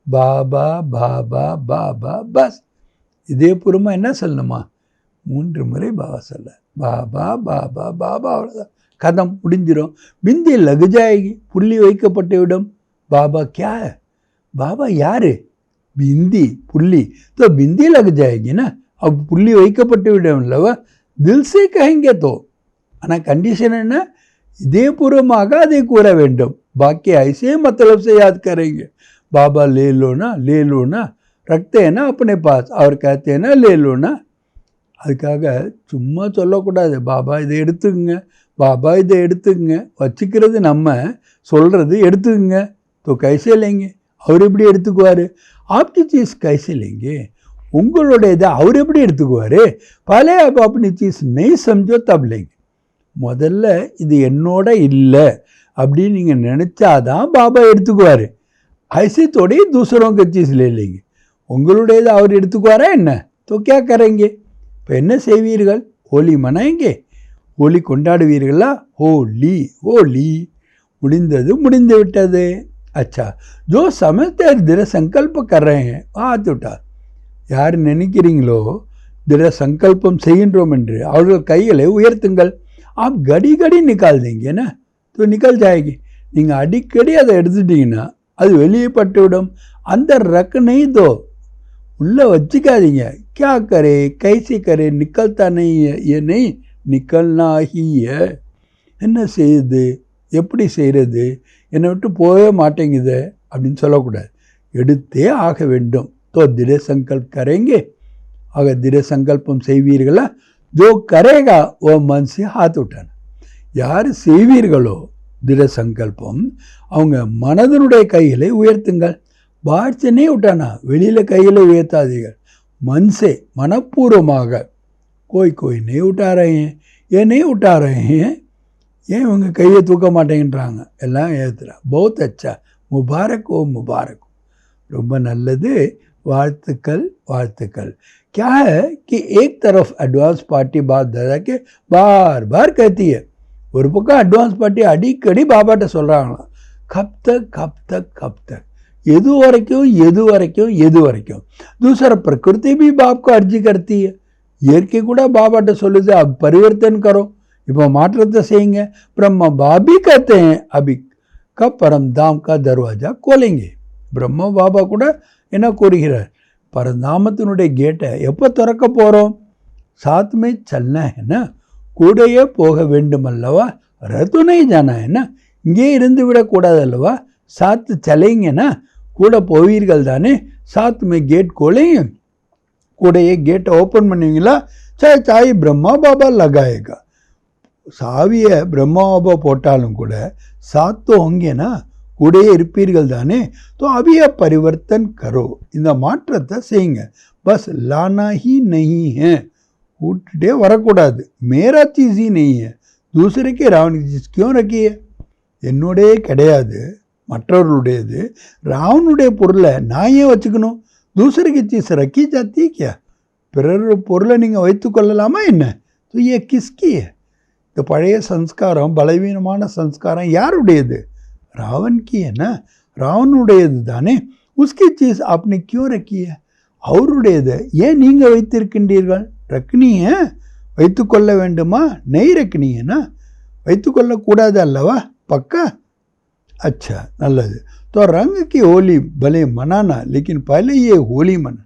பாபா பாபா பாபா பஸ். இதயபூர்வமாக என்ன சொல்லணுமா? 3 முறை பாபா சொல்ல, பாபா பாபா பாபா, அவ்வளோதான், கதம் முடிஞ்சிடும். பிந்தி லகு ஜாயகி, புள்ளி வைக்கப்பட்டு விடும். பாபா क्या है? பாபா யார்? பிந்தி புள்ளி, तो பிந்தி லகு ஜாயகி ना, अब புள்ளி வைக்கப்பட்டு விடும் இல்லவா? தில் சே கஹெங்கே தோ, ஆனால் கண்டிஷன் என்ன? இதயபூர்வமாக அதை கூற வேண்டும். பாக்கி ஐசே मतलब से याद करेंगे. बाबा ले लो ना, रखते हैं ना अपने पास, और कहते हैं ना ले लो ना. அதுக்காக சும்மா சொல்லக்கூடாது, பாபா இதை எடுத்துக்குங்க, பாபா இதை எடுத்துக்குங்க. வச்சுக்கிறது நம்ம, சொல்கிறது எடுத்துக்குங்க. तो कैसे लेंगे? அவர் எப்படி எடுத்துக்குவார்? आपकी चीज़ कैसे लेंगे? உங்களுடைய இதை அவர் எப்படி எடுத்துக்குவார்? பலே आप अपनी चीज़ नहीं समझो तब लेंगे. முதல்ல இது என்னோட இல்லை அப்படின்னு நீங்கள் நினச்சாதான் பாபா எடுத்துக்குவார். ஐசி தோடி தூசரோங்க चीज़ ले लेंगे. உங்களுடையதை அவர் எடுத்துக்குவாரா என்ன? तो क्या करेंगे? இப்போ என்ன செய்வீர்கள்? ஹோலி மனாएंगे, ஹோலி கொண்டாடுவீர்களா? ஹோலி ஹோலி, முடிந்தது முடிந்து விட்டது. अच्छा, जो समझते दृढ़ संकल्प कर रहे हैं हाथ उठा. யார் நினைக்கிறீங்களோ दृढ़ संकल्पம் செய்கின்றோம் என்று அவர்கள் கைகளை உயர்த்துங்கள். आप घड़ी घड़ी निकाल देंगे ना, तो निकल जाएगी. நீங்கள் அடிக்கடி அதை எடுத்துட்டீங்கன்னா அது வெளியே பட்டுவிடும். அந்த ரக் नहीं दो, உள்ளே வச்சுக்காதீங்க. क्या करे कैसे करे, निकलता नहीं है, ये नहीं निकलना ही है. என்ன செய்யுது, எப்படி செய்கிறது, என்னை விட்டு போகவே மாட்டேங்குது அப்படின்னு சொல்லக்கூடாது, எடுத்தே ஆக வேண்டும். तो दृढ़ संकल्प करेंगे. ஆக दृढ़ संकल्पம் செய்வீர்களா? जो करेगा वो मन से हाथ उठाना. யார் செய்வீர்களோ दृढ़ संकल्पம், அவங்க மனதனுடைய கைகளை உயர்த்துங்கள். बाहर से नहीं उठाना, வெளியில் கையில் உயர்த்தாதீர்கள். मन से, मनपूर्वமாக. कोई नहीं उठा रहे हैं, ये नहीं उठा रहे हैं, ஏன் இவங்க கையை தூக்க மாட்டேங்கிறாங்க, எல்லாம் ஏற்றுறா. बहुत अच्छा, முபாரக் ஓ முபாரக், ரொம்ப நல்லது, வாழ்த்துக்கள் வாழ்த்துக்கள். क्या है कि एक तरफ एडवांस पार्टी बाप दादा के बार बार कहती है, ஒரு பக்கம் அட்வான்ஸ் பார்ட்டி அடிக்கடி பாபாட்ட சொல்கிறாங்களாம், கப் தக் கப் தக் கப் தக், எது வரைக்கும் எது வரைக்கும் எது வரைக்கும். दूसरा प्रकृति भी बाप को अर्जी करती है, இயற்கை கூட பாபாட்ட சொல்லுது, अब परिवर्तन करो, இப்போ மாற்றத்தை செய்யுங்க. ब्रह्मा बाप भी कहते हैं अभी कब परम धाम का दरवाजा खोलेंगे. பிரம்மா பாபா கூட என்ன கூறுகிறார், பரந்தாமத்தினுடைய கேட்டை எப்போ திறக்க போகிறோம். சாத்மே சல்னா என்ன, கூடையே போக வேண்டும் அல்லவா, ரத்துனை ஜானா என்ன, இங்கே இருந்து விடக்கூடாது அல்லவா, சாத்து சலைங்கன்னா கூட போவீர்கள் தானே. சாத்துமே கேட் கோலைங்க, கூடையே கேட்டை ஓப்பன் பண்ணுவீங்களா. சாய் பிரம்மா பாபா லகாயேகா, சாவியை பிரம்மா பாபா போட்டாலும் கூட சாத்து होंगे கூடையே இருப்பீர்கள் தானே. तो अभी अब परिवर्तन करो, இந்த மாற்றத்தை செய்யுங்க. பஸ் लाना ही नहीं है, விட்டுட்டே வரக்கூடாது. மேரா சீஸ் ही नहीं है, दूसरे के रावण की चीज क्यों रखी है, என்னுடைய கிடையாது மற்றவர்களுடையது, ராவனுடைய பொருளை நான் ஏன் வச்சுக்கணும். दूसरे की चीज रखी जाती है क्या, பிறர் பொருளை நீங்கள் வைத்து கொள்ளலாமா என்ன. तो ये किसकी है, இந்த பழைய சம்ஸ்காரம் பலவீனமான சம்ஸ்காரம் யாருடையது, ராவன் की है ना, ராவனுடையது தானே. उसकी चीज आपने क्यों रखी है, அவருடையது ஏன் நீங்கள் வைத்திருக்கின்றீர்கள். ரக்னி வைத்து கொள்ள வேண்டுமா, நெய் ரக்னியனா, வைத்து கொள்ளக்கூடாது அல்லவா பக்கா. अच्छा நல்லது. तो रंग की होली भले मनाना, लेकिन पहले ये होली मना,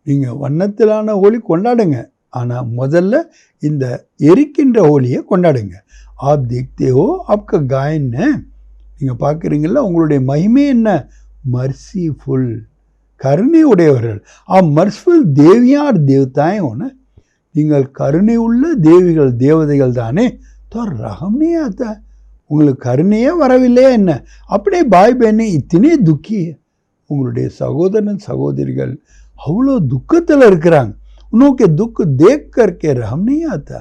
நீங்கள் வண்ணத்திலான ஹோலி கொண்டாடுங்க, ஆனால் முதல்ல இந்த எரிக்கின்ற ஹோலியை கொண்டாடுங்க. आप देखते हो आपका गायन है, நீங்கள் பார்க்குறீங்களா உங்களுடைய மகிமை என்ன, மர்சிஃபுல் கருணை உடையவர்கள். आप மர்சிஃபுல் தேவியா और देवताएं हो ना, நீங்கள் கருணை உள்ள தேவிகள் தேவதைகள் தானே. तो रहम नहीं आता, உங்களுக்கு கருணையே வரவில்லையா என்ன. அப்படியே பாய் பहने इतने दुखी है, உங்களுடைய சகோதரன் சகோதரிகள் அவ்வளோ துக்கத்தில் இருக்கிறாங்க. உனக்கு துக்க தேக் கர்க்கே ரஹம் नहीं आता,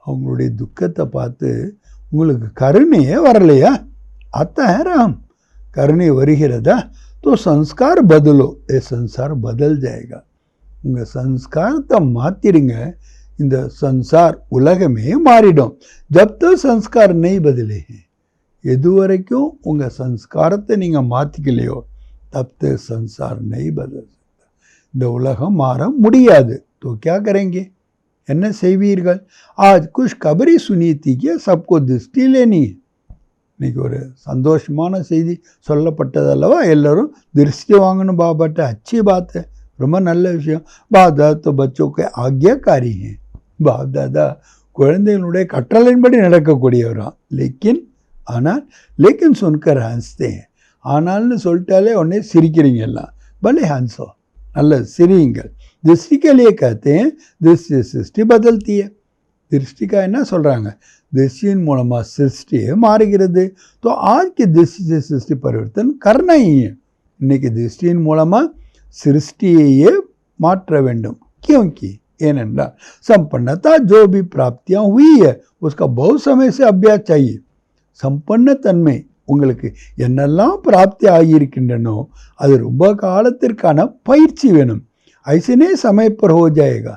அவங்களுடைய துக்கத்தை பார்த்து உங்களுக்கு கருணையே வரலையா. आता है राम, கருணை வருகிறதா. तो संस्कार बदलो, ये संसार बदल जाएगा. உங்கள் சன்ஸ்காரத்தை மாற்றிடுங்க, இந்த சன்சார் உலகமே மாறிடும். ஜப் தக் சன்ஸ்கார் நெய் பதிலே, எது வரைக்கும் உங்கள் சன்ஸ்காரத்தை நீங்கள் மாற்றிக்கலையோ தப் தக் சன்சார் நெய் பதில், இந்த உலகம் மாற முடியாது. तो क्या करेंगे, என்ன செய்வீர்கள். आज कुछ खबरी सुनी थी कि सबको दृष्टि लेनी है. இன்னைக்கு ஒரு சந்தோஷமான செய்தி சொல்லப்பட்டதல்லவா, எல்லோரும் திருஷ்டி வாங்கணும் பாபாட்ட. अच्छी बात है, ரொம்ப நல்ல விஷயம். बाप दादा तो बच्चों के आज्ञाकारी हैं, बाप दादा குழந்தைகளுடைய கட்டளையின்படி நடக்கக்கூடியவராம். लेकिन सुनकर हंसते हैं, ஆனால்னு சொல்லிட்டாலே உடனே சிரிக்கிறீங்க எல்லாம். भले हंसो, நல்ல சிரியுங்கள். दृष्टि के लिए कहते हैं, दृष्टि सृष्टि बदलती है. दृष्टिका என்ன சொல்கிறாங்க, दृष्टिயின் மூலமாக சிருஷ்டியே மாறுகிறது. तो आज की दृष्टि से सृष्टि परिवर्तन करना ही है. இன்னைக்கு दृष्टिயின் மூலமாக சிருஷ்டியையே மாற்ற வேண்டும். क्योंकि ஏனென்றால் संपन्नता जो भी प्राप्तियाँ हुई है उसका बहुत समय से अभ्यास चाहिए. संपन्न तन्மை, உங்களுக்கு என்னெல்லாம் பிராப்தி ஆகியிருக்கின்றனோ அது ரொம்ப காலத்திற்கான பயிற்சி வேணும். ஐசனே समय पर हो जाएगा,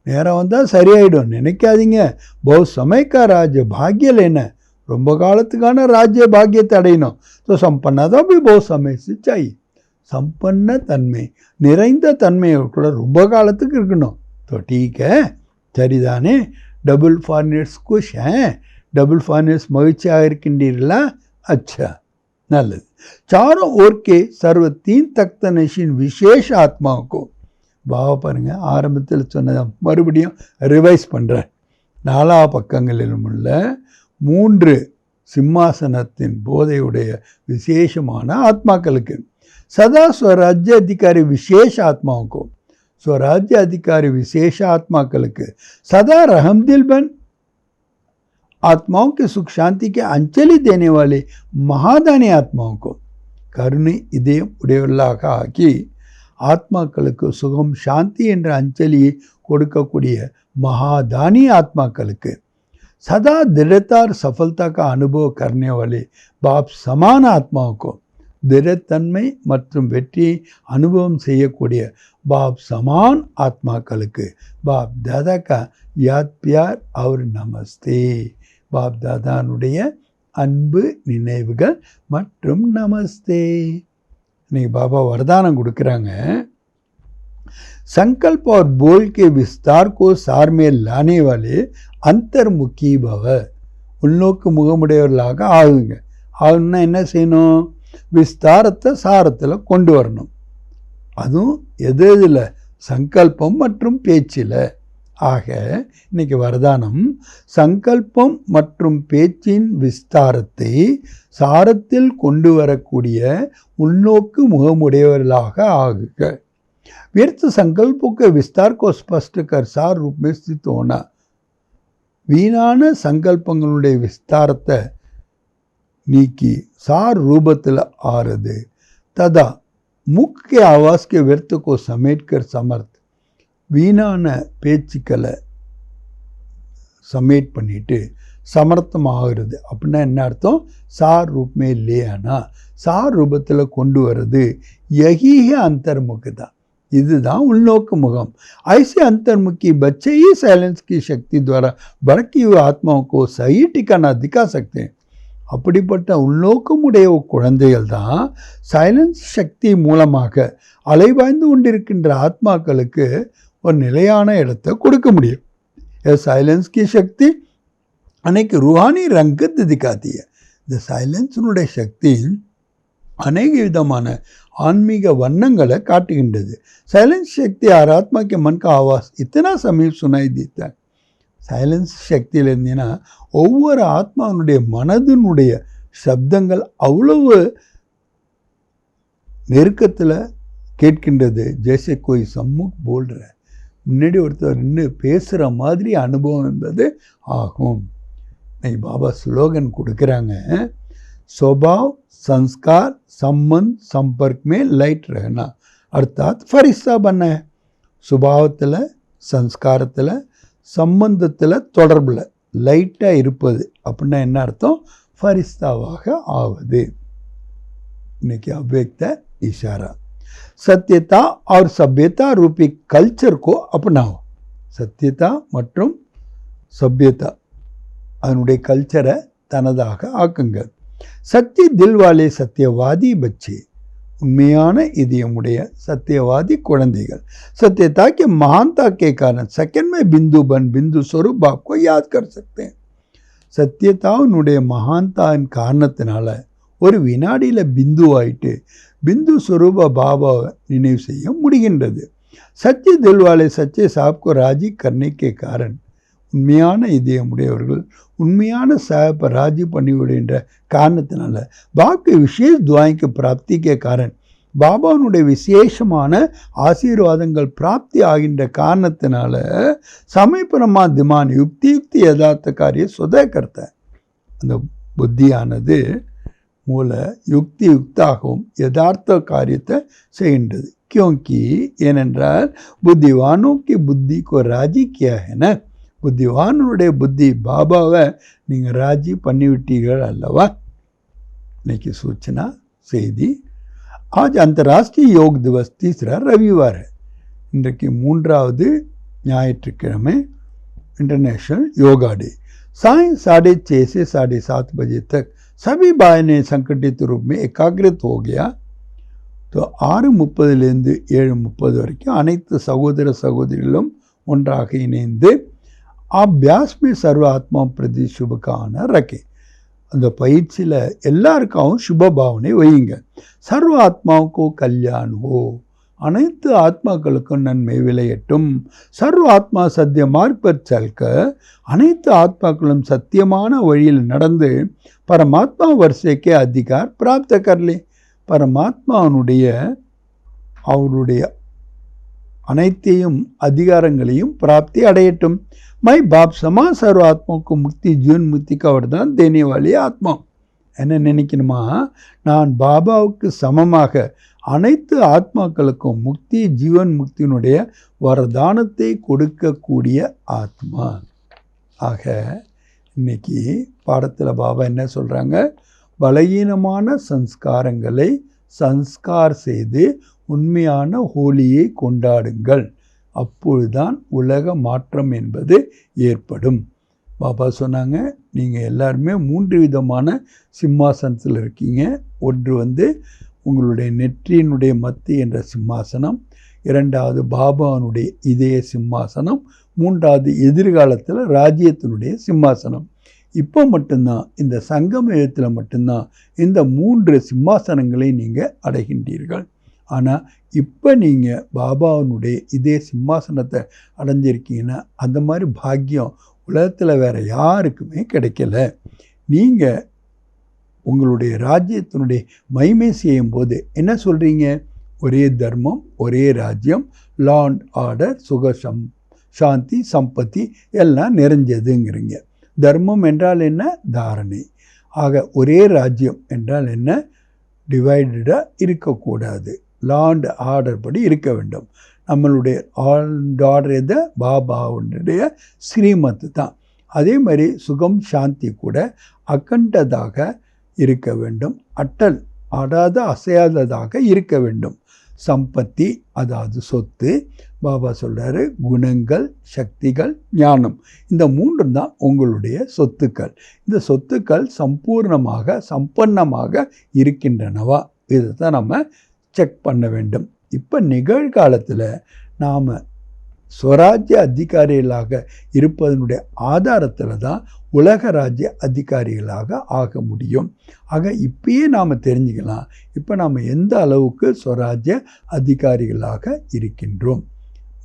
நேரம் வந்தால் சரியாயிடும் நினைக்காதீங்க. बहुत समय का राज्य भाग्य लेना, ரொம்ப காலத்துக்கான ராஜ்ய பாக்கியத்தை அடையணும். तो संपन्नता भी बहुत समय से चाहिए. संपन्न தன்மை, நிறைந்த தன்மையோட ரொம்ப காலத்துக்கு இருக்கணும். तो ठीक है, சரிதானே. டபுள் ஃபார்னர்ஸ் குஷ் டபுள் ஃபார்னர்ஸ் மகிழ்ச்சியாக இருக்கின்றீர்களா. अच्छा நல்லது. चारों ओर के सर्व तीन तख्त नशीन विशेष आत्माओं को, பாவ பாருங்க ஆரம்பத்தில் சொன்னதை மறுபடியும் ரிவைஸ் பண்ணுறேன். 4 பக்கங்களிலும் உள்ள 3 சிம்மாசனத்தின் போதையுடைய விசேஷமான ஆத்மாக்களுக்கு, सदा स्वराज्य अधिकारी विशेष आत्माओं को, स्वराज्य अधिकारी विशेष आत्माக்களுக்கு, सदा रहमदिल बन आत्माओं के सुख शांति के अंचली देने वाले महादानी आत्माओं को, கருணை இதயம் உடையவர்களாக ஆக்கி ஆத்மாக்களுக்கு சுகம் சாந்தி என்ற அஞ்சலியை கொடுக்கக்கூடிய महादानी आत्माக்களுக்கு, सदा दृढ़ता और सफलता का अनुभव करने वाले बाप समान आत्माओं को, திடத்தன்மை மற்றும் வெற்றியை அனுபவம் செய்யக்கூடிய பாப் சமான் ஆத்மாக்களுக்கு பாப் தாதா கா யாத் பியார் और நமஸ்தே. பாப் தாதானுடைய அன்பு நினைவுகள் மற்றும் நமஸ்தே. இன்னைக்கு பாபா வரதானம் கொடுக்குறாங்க. संकल्प और बोल के विस्तार को सार में लाने वाले अंतर्मुखी भव. உள்நோக்கு முகமுடையவர்களாக ஆகுங்க. ஆகுன்னா என்ன செய்யணும்? விஸ்தாரத்தை சாரத்தில் கொண்டு வரணும். அதுவும் எதில்? சங்கல்பம் மற்றும் பேச்சில். ஆக இன்னைக்கு வரதானம் சங்கல்பம் மற்றும் பேச்சின் விஸ்தாரத்தை சாரத்தில் கொண்டு வரக்கூடிய உள்நோக்கு முகமுடையவர்களாக ஆகுக. व्यर्थ संकल्पों के विस्तार को स्पष्ट कर सार रूप में स्थित होना. வீணான சங்கல்பங்களுடைய விஸ்தாரத்தை நீக்கி சார் ரூபத்தில் ஆறுது. ததா मुख के आवाज के व्यर्थ को समेट कर समर्थ. வீணான பேச்சுக்களை சமேட் பண்ணிட்டு சமர்த்தமாகிறது. அப்படின்னா என்ன அர்த்தம்? சார் ரூப்மே இல்லையானா சார் ரூபத்தில் கொண்டு வர்றது யஹீஹ अंतर्मुख தான். இதுதான் உள்நோக்கு முகம். ऐसे अंतर्मुखी बच्चे ही साइलेंस की शक्ति द्वारा भड़की हुई आत्माओं को सही ठिकाना दिखा सकते हैं. அப்படிப்பட்ட உள்நோக்கமுடைய குழந்தைகள் தான் சைலன்ஸ் சக்தி மூலமாக அலைவாய்ந்து கொண்டிருக்கின்ற ஆத்மாக்களுக்கு ஒரு நிலையான இடத்தை கொடுக்க முடியும். சைலன்ஸ் की शक्ति अनेक रूहानी रंगत दिखाती है. இந்த சைலன்ஸினுடைய சக்தி अनेक விதமான ஆன்மீக வண்ணங்களை காட்டுகின்றது. சைலன்ஸ் சக்தி और आत्मा के मन का आवाज इतना समीप सुनाई देता है. சைலன்ஸ் சக்தியில் இருந்தீங்கன்னா ஒவ்வொரு ஆத்மாவினுடைய மனதினுடைய சப்தங்கள் அவ்வளவு நெருக்கத்தில் கேட்கின்றது. ஜெய்சே கோய் சம்முக் போல்ற முன்னாடி ஒருத்தர் நின்று பேசுகிற மாதிரி அனுபவம் என்பது ஆகும். இன்னைக்கு பாபா ஸ்லோகன் கொடுக்குறாங்க. स्वभाव संस्कार संबंध संपर्क में लाइट रहना अर्थात फरिश्ता बनना है. சுபாவத்தில் சம்ஸ்காரத்தில் சம்பந்தத்தில் தொடர்பில் லைட்டாக இருப்பது அப்படின்னா என்ன அர்த்தம்? ஃபரிஸ்தாவாக ஆவது. இன்னைக்கு அவ்யக்த இஷாரா. சத்தியதா और सभ्यता रूपी कल्चर को अपनाओ. சத்தியதா மற்றும் சभ्यता அதனுடைய கல்ச்சரை தனதாக ஆக்குங்க. சத்திய தில் வாலே சத்தியவாதி பச்சே. உண்மையான இதயமுடைய சத்தியவாதி குழந்தைகள் सत्यता के महानता के कारण सेकंड में बिंदु बन बिंदु स्वरूप बाप को याद कर सकते हैं. சத்தியத்தாவினுடைய மகான்தாவின் காரணத்தினால ஒரு வினாடியில் பிந்துவாயிட்டு பிந்து ஸ்வரூப பாபாவை நினைவு செய்ய முடிகின்றது. சத்திய தில்வாலே சச்சே சாப்கோ ராஜி கர்ணிக்கே காரன். உண்மையான இதயமுடையவர்கள் உண்மையான சாஹப்பை ராஜி பண்ணிவிடுகின்ற காரணத்தினால பாப்கே விசேஷ துவாய்க்கு பிராப்திக்கே காரண் பாபாவுடைய விசேஷமான ஆசீர்வாதங்கள் பிராப்தி ஆகின்ற காரணத்தினால சமயபுரமா திமான் யுக்தி யுக்தி யதார்த்த காரிய சுதே கர்த்த. அந்த புத்தியானது மூல யுக்தி யுக்தாகவும் யதார்த்த காரியத்தை செய்கின்றது. கியோங்கி ஏனென்றால் புத்திவானோக்கி புத்திக்கு ராஜி கியா ஹேன. புத்திவானுடைய புத்தி பாபாவை நீங்கள் ராஜி பண்ணிவிட்டீர்கள் அல்லவா. இன்னைக்கு सूचना செய்தி. आज अंतर्राष्ट्रीय योग दिवस तीसरा रविवार है. இன்றைக்கு 3வது ஞாயிற்றுக்கிழமை इंटरनेशनल योगा डे. साय 6:30 से 7:30 बजे तक सभी भाई ने संगठित रूप में एकाग्रित हो गया. तो 6:30 7:30 வரைக்கும் அனைத்து சகோதர சகோதரிகளும் ஒன்றாக இணைந்து अभ्यास में सर्व आत्मा प्रति शुभकामना रखें. அந்த பயிற்சியில் எல்லாருக்காகவும் சுப பாவனை வையுங்க. சர்வ ஆத்மாவுக்கு கல்யாண் ஹோ. அனைத்து ஆத்மாக்களுக்கும் நன்மை விளையட்டும். சர்வ ஆத்மா சத்திய மார்க் பர் சல்க. அனைத்து ஆத்மாக்களும் சத்தியமான வழியில் நடந்து பரமாத்மா வரிசைக்கே அதிகார் பிராப்த கர்லே. பரமாத்மாவனுடைய அவருடைய அனைத்தையும் அதிகாரங்களையும் பிராப்தி அடையட்டும். मैं बाप समान सर्व आत्मा को मुक्ति जीवन मुक्ति का वरदान देने वाली आत्मा. என்ன நினைக்கணுமா? நான் பாபாவுக்கு சமமாக அனைத்து ஆத்மாக்களுக்கும் முக்தி ஜீவன் முக்தியினுடைய வரதானத்தை கொடுக்கக்கூடிய ஆத்மா. ஆக இன்னைக்கு பாடத்தில் பாபா என்ன சொல்கிறாங்க? பலகீனமான சம்ஸ்காரங்களை சன்ஸ்கார் செய்து உண்மையான ஹோலியை கொண்டாடுங்கள். அப்பொழுதுதான் உலக மாற்றம் என்பது ஏற்படும். பாபா சொன்னாங்க, நீங்கள் எல்லாருமே 3 விதமான சிம்மாசனத்தில் இருக்கீங்க. ஒன்று உங்களுடைய நெற்றியினுடைய மத்தி என்ற சிம்மாசனம், 2வது பாபாவுடைய இதய சிம்மாசனம், 3வது எதிர்காலத்தில் ராஜ்யத்தினுடைய சிம்மாசனம். இப்போ மட்டும்தான் இந்த சங்கம யுகத்தில் மட்டும்தான் இந்த 3 சிம்மாசனங்களை நீங்கள் அடைகின்றீர்கள். ஆனால் இப்போ நீங்கள் பாபாவினுடைய இதே சிம்மாசனத்தை அடைஞ்சிருக்கீங்கன்னா அந்த மாதிரி பாக்கியம் உலகத்தில் வேறு யாருக்குமே கிடைக்கல. நீங்கள் உங்களுடைய ராஜ்யத்தினுடைய மகிமை செய்யும்போது என்ன சொல்கிறீங்க? ஒரே தர்மம், ஒரே ராஜ்யம், லா அண்ட் ஆர்டர், சாந்தி, சம்பத்தி எல்லாம் நிறைஞ்சதுங்கிறீங்க. தர்மம் என்றால் என்ன? தாரணை. ஆக ஒரே ராஜ்யம் என்றால் என்ன? டிவைடடாக இருக்கக்கூடாது. லா அண்ட் ஆர்டர் படி இருக்க வேண்டும். நம்மளுடைய ஆர்டர் எதை? பாபாவுடைய ஸ்ரீமத்து தான். அதே மாதிரி சுகம், சாந்தி கூட அகண்டதாக இருக்க வேண்டும். அட்டல், ஆடாத அசையாததாக இருக்க வேண்டும். சம்பத்தி, அதாவது சொத்து, பாபா சொல்கிறாரு குணங்கள், சக்திகள், ஞானம், இந்த 3 தான் உங்களுடைய சொத்துக்கள். இந்த சொத்துக்கள் சம்பூர்ணமாக சம்பன்னமாக இருக்கின்றனவா? இதை தான் நம்ம செக் பண்ண வேண்டும். இப்போ நிகழ்காலத்தில் நாம் ஸ்வராஜ்ய அதிகாரிகளாக இருப்பதனுடைய ஆதாரத்தில் தான் உலக ராஜ்ய அதிகாரிகளாக ஆக முடியும். ஆக இப்பயே நாம் தெரிஞ்சுக்கலாம், இப்போ நாம் எந்த அளவுக்கு ஸ்வராஜ்ய அதிகாரிகளாக இருக்கின்றோம்.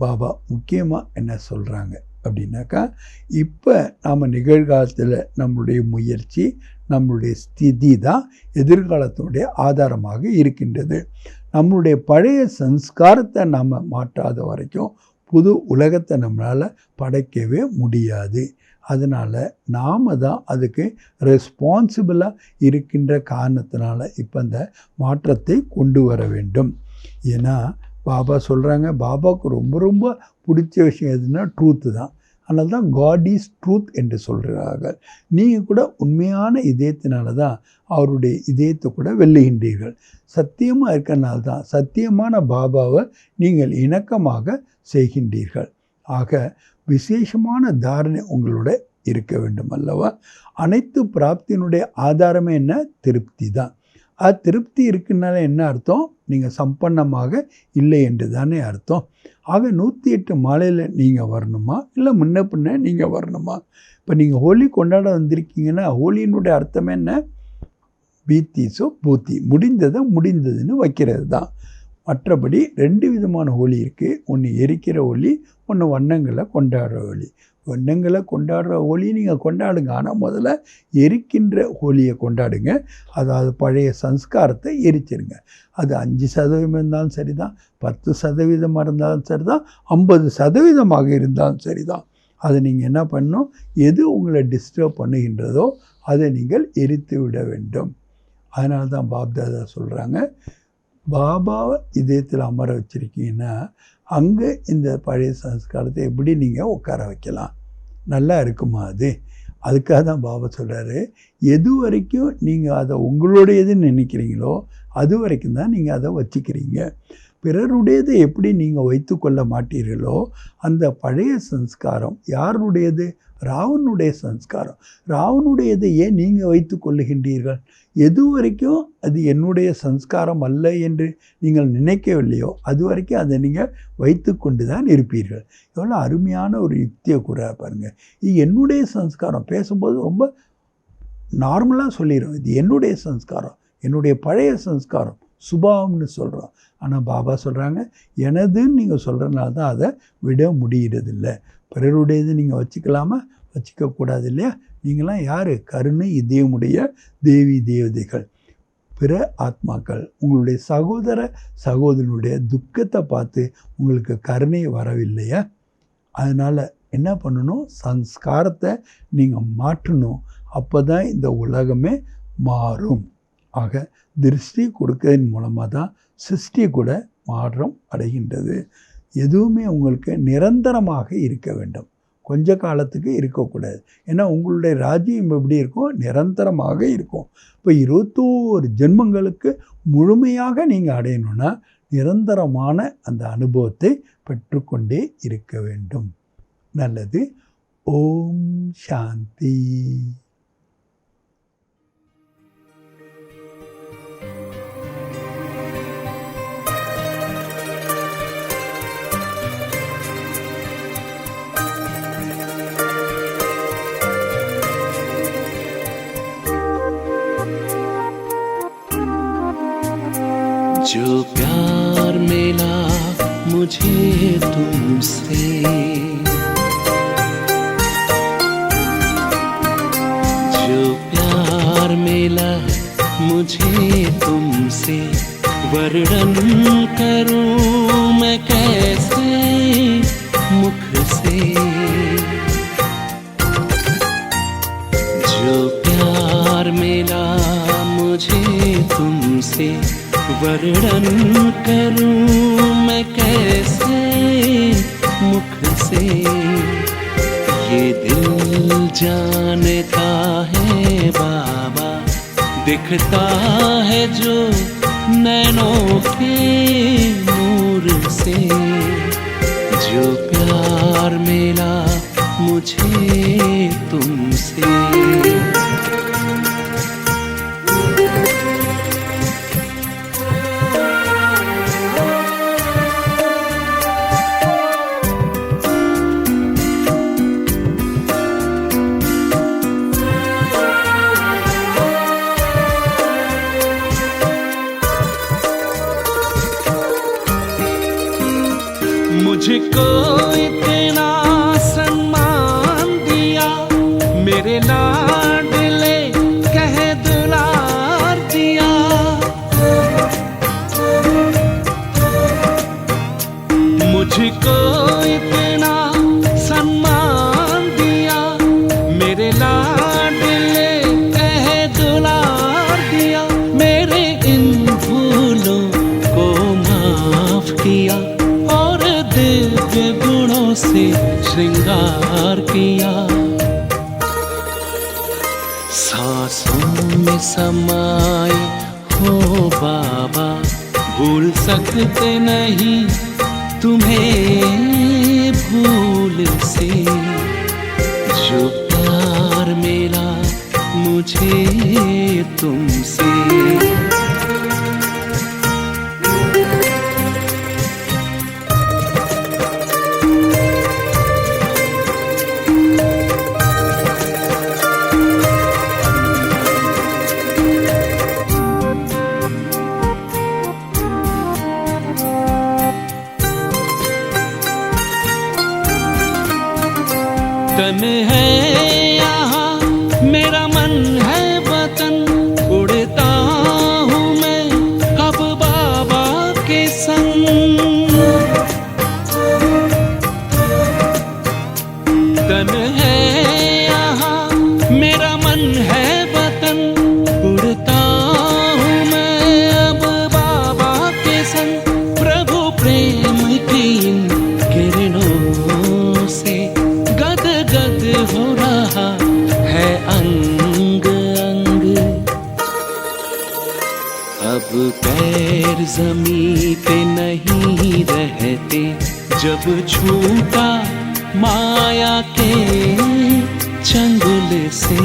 பாபா முக்கியமாக என்ன சொல்கிறாங்க அப்படின்னாக்கா, இப்போ நாம் நிகழ்காலத்தில் நம்மளுடைய முயற்சி, நம்மளுடைய ஸ்திதி தான் எதிர்காலத்தினுடைய ஆதாரமாக இருக்கின்றது. நம்மளுடைய பழைய சன்ஸ்காரத்தை நாம் மாற்றாத வரைக்கும் புது உலகத்தை நம்மளால் படைக்கவே முடியாது. அதனால் நாம் தான் அதுக்கு ரெஸ்பான்சிபிளாக இருக்கின்ற காரணத்தினால இப்போ அந்த மாற்றத்தை கொண்டு வர வேண்டும். ஏன்னா பாபா சொல்கிறாங்க, பாபாவுக்கு ரொம்ப ரொம்ப பிடிச்ச விஷயம் எதுனா ட்ரூத்து தான். அதனால தான் காட் இஸ் ட்ரூத் என்று சொல்கிறார்கள். நீங்கள் கூட உண்மையான இதயத்தினால தான் அவருடைய இதயத்தை கூட வெல்லுகின்றீர்கள். சத்தியமாக இருக்கிறனால தான் சத்தியமான பாபாவை நீங்கள் இணக்கமாக செய்கின்றீர்கள். ஆக விசேஷமான தாரணை உங்களோட இருக்க வேண்டும் அல்லவா? அனைத்து பிராப்தியினுடைய ஆதாரமே என்ன? திருப்தி தான். திருப்தி இருக்குனால என்ன அர்த்தம்? நீங்கள் சம்பன்னமாக இல்லை என்று தானே அர்த்தம். ஆக 108 மாலையில் நீங்கள் வரணுமா, இல்லை முன்ன பின்ன நீங்கள் வரணுமா? இப்போ நீங்கள் ஹோலி கொண்டாட வந்திருக்கீங்கன்னா ஹோலியினுடைய அர்த்தம் என்ன? பீத்தீஸோ பூத்தி, முடிந்ததை முடிந்ததுன்னு வைக்கிறது தான். மற்றபடி 2 விதமான ஹோலி இருக்குது. ஒன்று எரிக்கிற ஹோலி, ஒன்று வண்ணங்களை கொண்டாடுற ஹோலி. வண்ணங்களை கொண்டாடுற ஹோலியை நீங்கள் கொண்டாடுங்க, ஆனால் முதல்ல எரிக்கின்ற ஹோலியை கொண்டாடுங்க. அதாவது பழைய சன்ஸ்காரத்தை எரிச்சிருங்க. அது 5% இருந்தாலும் சரி தான், 10% இருந்தாலும் சரி தான், 50% இருந்தாலும் சரி தான். அதை நீங்கள் என்ன பண்ணணும்? எது உங்களை டிஸ்டர்ப் பண்ணுகின்றதோ அதை நீங்கள் எரித்து விட வேண்டும். அதனால தான் பாப்தாதா சொல்கிறாங்க, பாபாவை இதயத்தில் அமர வச்சுருக்கீங்கன்னா அங்கே இந்த பழைய சன்ஸ்காரத்தை எப்படி நீங்கள் உட்கார வைக்கலாம்? நல்லா இருக்குமா அது? அதுக்காக தான் பாபா சொல்கிறாரு, எது வரைக்கும் நீங்கள் அதை உங்களுடையதுன்னு நினைக்கிறீங்களோ அது வரைக்கும் தான் நீங்கள் அதை வச்சுக்கிறீங்க. பிறருடையதை எப்படி நீங்கள் வைத்து கொள்ள மாட்டீர்களோ அந்த பழைய சன்ஸ்காரம் யாருடையது? ராவனுடைய சன்ஸ்காரம். ராவனுடையதை ஏன் நீங்கள் வைத்து கொள்ளுகின்றீர்கள்? எது வரைக்கும் அது என்னுடைய சன்ஸ்காரம் அல்ல என்று நீங்கள் நினைக்கவில்லையோ அது வரைக்கும் அதை நீங்கள் வைத்து கொண்டு தான் இருப்பீர்கள். எவ்வளோ அருமையான ஒரு யுக்தியை கூற பாருங்கள். இது என்னுடைய சன்ஸ்காரம். பேசும்போது ரொம்ப நார்மலாக சொல்லிடும், இது என்னுடைய சன்ஸ்காரம், என்னுடைய பழைய சன்ஸ்காரம், சுபாவம்னு சொல்கிறோம். ஆனால் பாபா சொல்கிறாங்க, எனதுன்னு நீங்கள் சொல்கிறனால தான் அதை விட முடிகிறதில்லை. பிறருடையது நீங்கள் வச்சுக்கலாமா? வச்சுக்கக்கூடாது இல்லையா? நீங்களாம் யார்? கருணை இதயமுடைய தேவி தேவதைகள், பிற ஆத்மாக்கள். உங்களுடைய சகோதர சகோதரனுடைய துக்கத்தை பார்த்து உங்களுக்கு கருணை வரவில்லையா? அதனால் என்ன பண்ணணும்? சன்ஸ்காரத்தை நீங்கள் மாற்றணும். அப்போ தான் இந்த உலகமே மாறும். ஆக திருஷ்டி கொடுக்கறதன் மூலமாக தான் சிருஷ்டி கூட மாற்றம் அடைகின்றது. எதுவுமே உங்களுக்கு நிரந்தரமாக இருக்க வேண்டும், கொஞ்ச காலத்துக்கு இருக்கக்கூடாது. ஏன்னா உங்களுடைய ராஜ்யம் எப்படி இருக்கும்? நிரந்தரமாக இருக்கும். இப்போ 21 ஜென்மங்களுக்கு முழுமையாக நீங்கள் அடையணும்னா நிரந்தரமான அந்த அனுபவத்தை பெற்றுக்கொண்டே இருக்க வேண்டும். நல்லது. ஓம் சாந்தி. जो प्यार मिला मुझे तुमसे, जो प्यार मिला मुझे तुमसे, वर्णन करूं मैं कैसे मुख से। जो प्यार मिला मुझे तुमसे, वर्णन करूं मैं कैसे मुख से। ये दिल जानता है बाबा, दिखता है जो नैनों के नूर से। जो प्यार मिला मुझे तुमसे, मुझको इतना सम्मान दिया, मेरे लाडले कह दुलार दिया। मुझको इतना सम्मान दिया, मेरे लाडले कह दुलार दिया। मेरे इन भूलों को माफ किया और दिव्य गुणों से श्रृंगार किया। सांसों में समाए हो बाबा, भूल सकते नहीं तुम्हें भूल से। जो प्यार मिला मुझे तुमसे, तन है यहाँ मेरा मन है वतन, उड़ता हूँ मैं अब बाबा के संग। तन है यहाँ मेरा मन है वतन, उड़ता हूँ मैं अब बाबा के संग। प्रभु प्रेम की इन किरणों से गद हो रहा है अंग अंग। अब पैर ज़मीं पे नहीं रहते, जब छूटा माया के चंगुल से।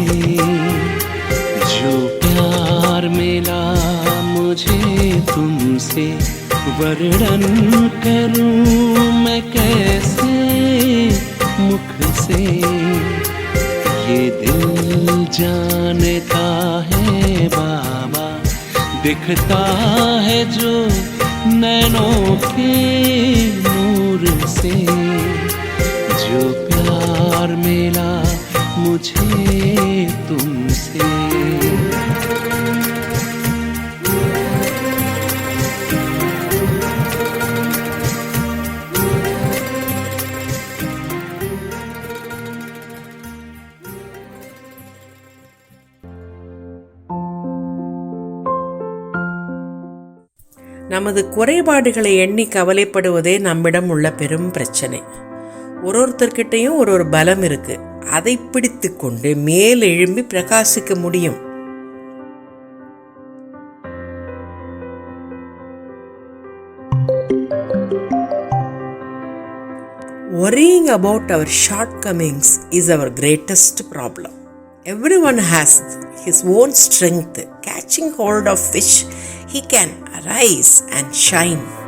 जो प्यार मिला मुझे तुमसे, वर्णन करूं मैं कैसे मुख से। ये दिल जानता है बाबा, दिखता है जो नैनों के नूर से। जो प्यार मिला मुझे तुमसे, நமது குறைபாடுகளை எண்ணி கவலைப்படுவதே நம்மிடம் உள்ள பெரும் பிரச்சனை. ஒருத்தர்கிட்டையும் ஒரு பலம் இருக்கு, அதை பிடித்து கொண்டு மேல் எழும்பி பிரகாசிக்க முடியும். Worrying about our shortcomings is our greatest problem. Everyone has his own strength. Catching hold of which he can arise and shine.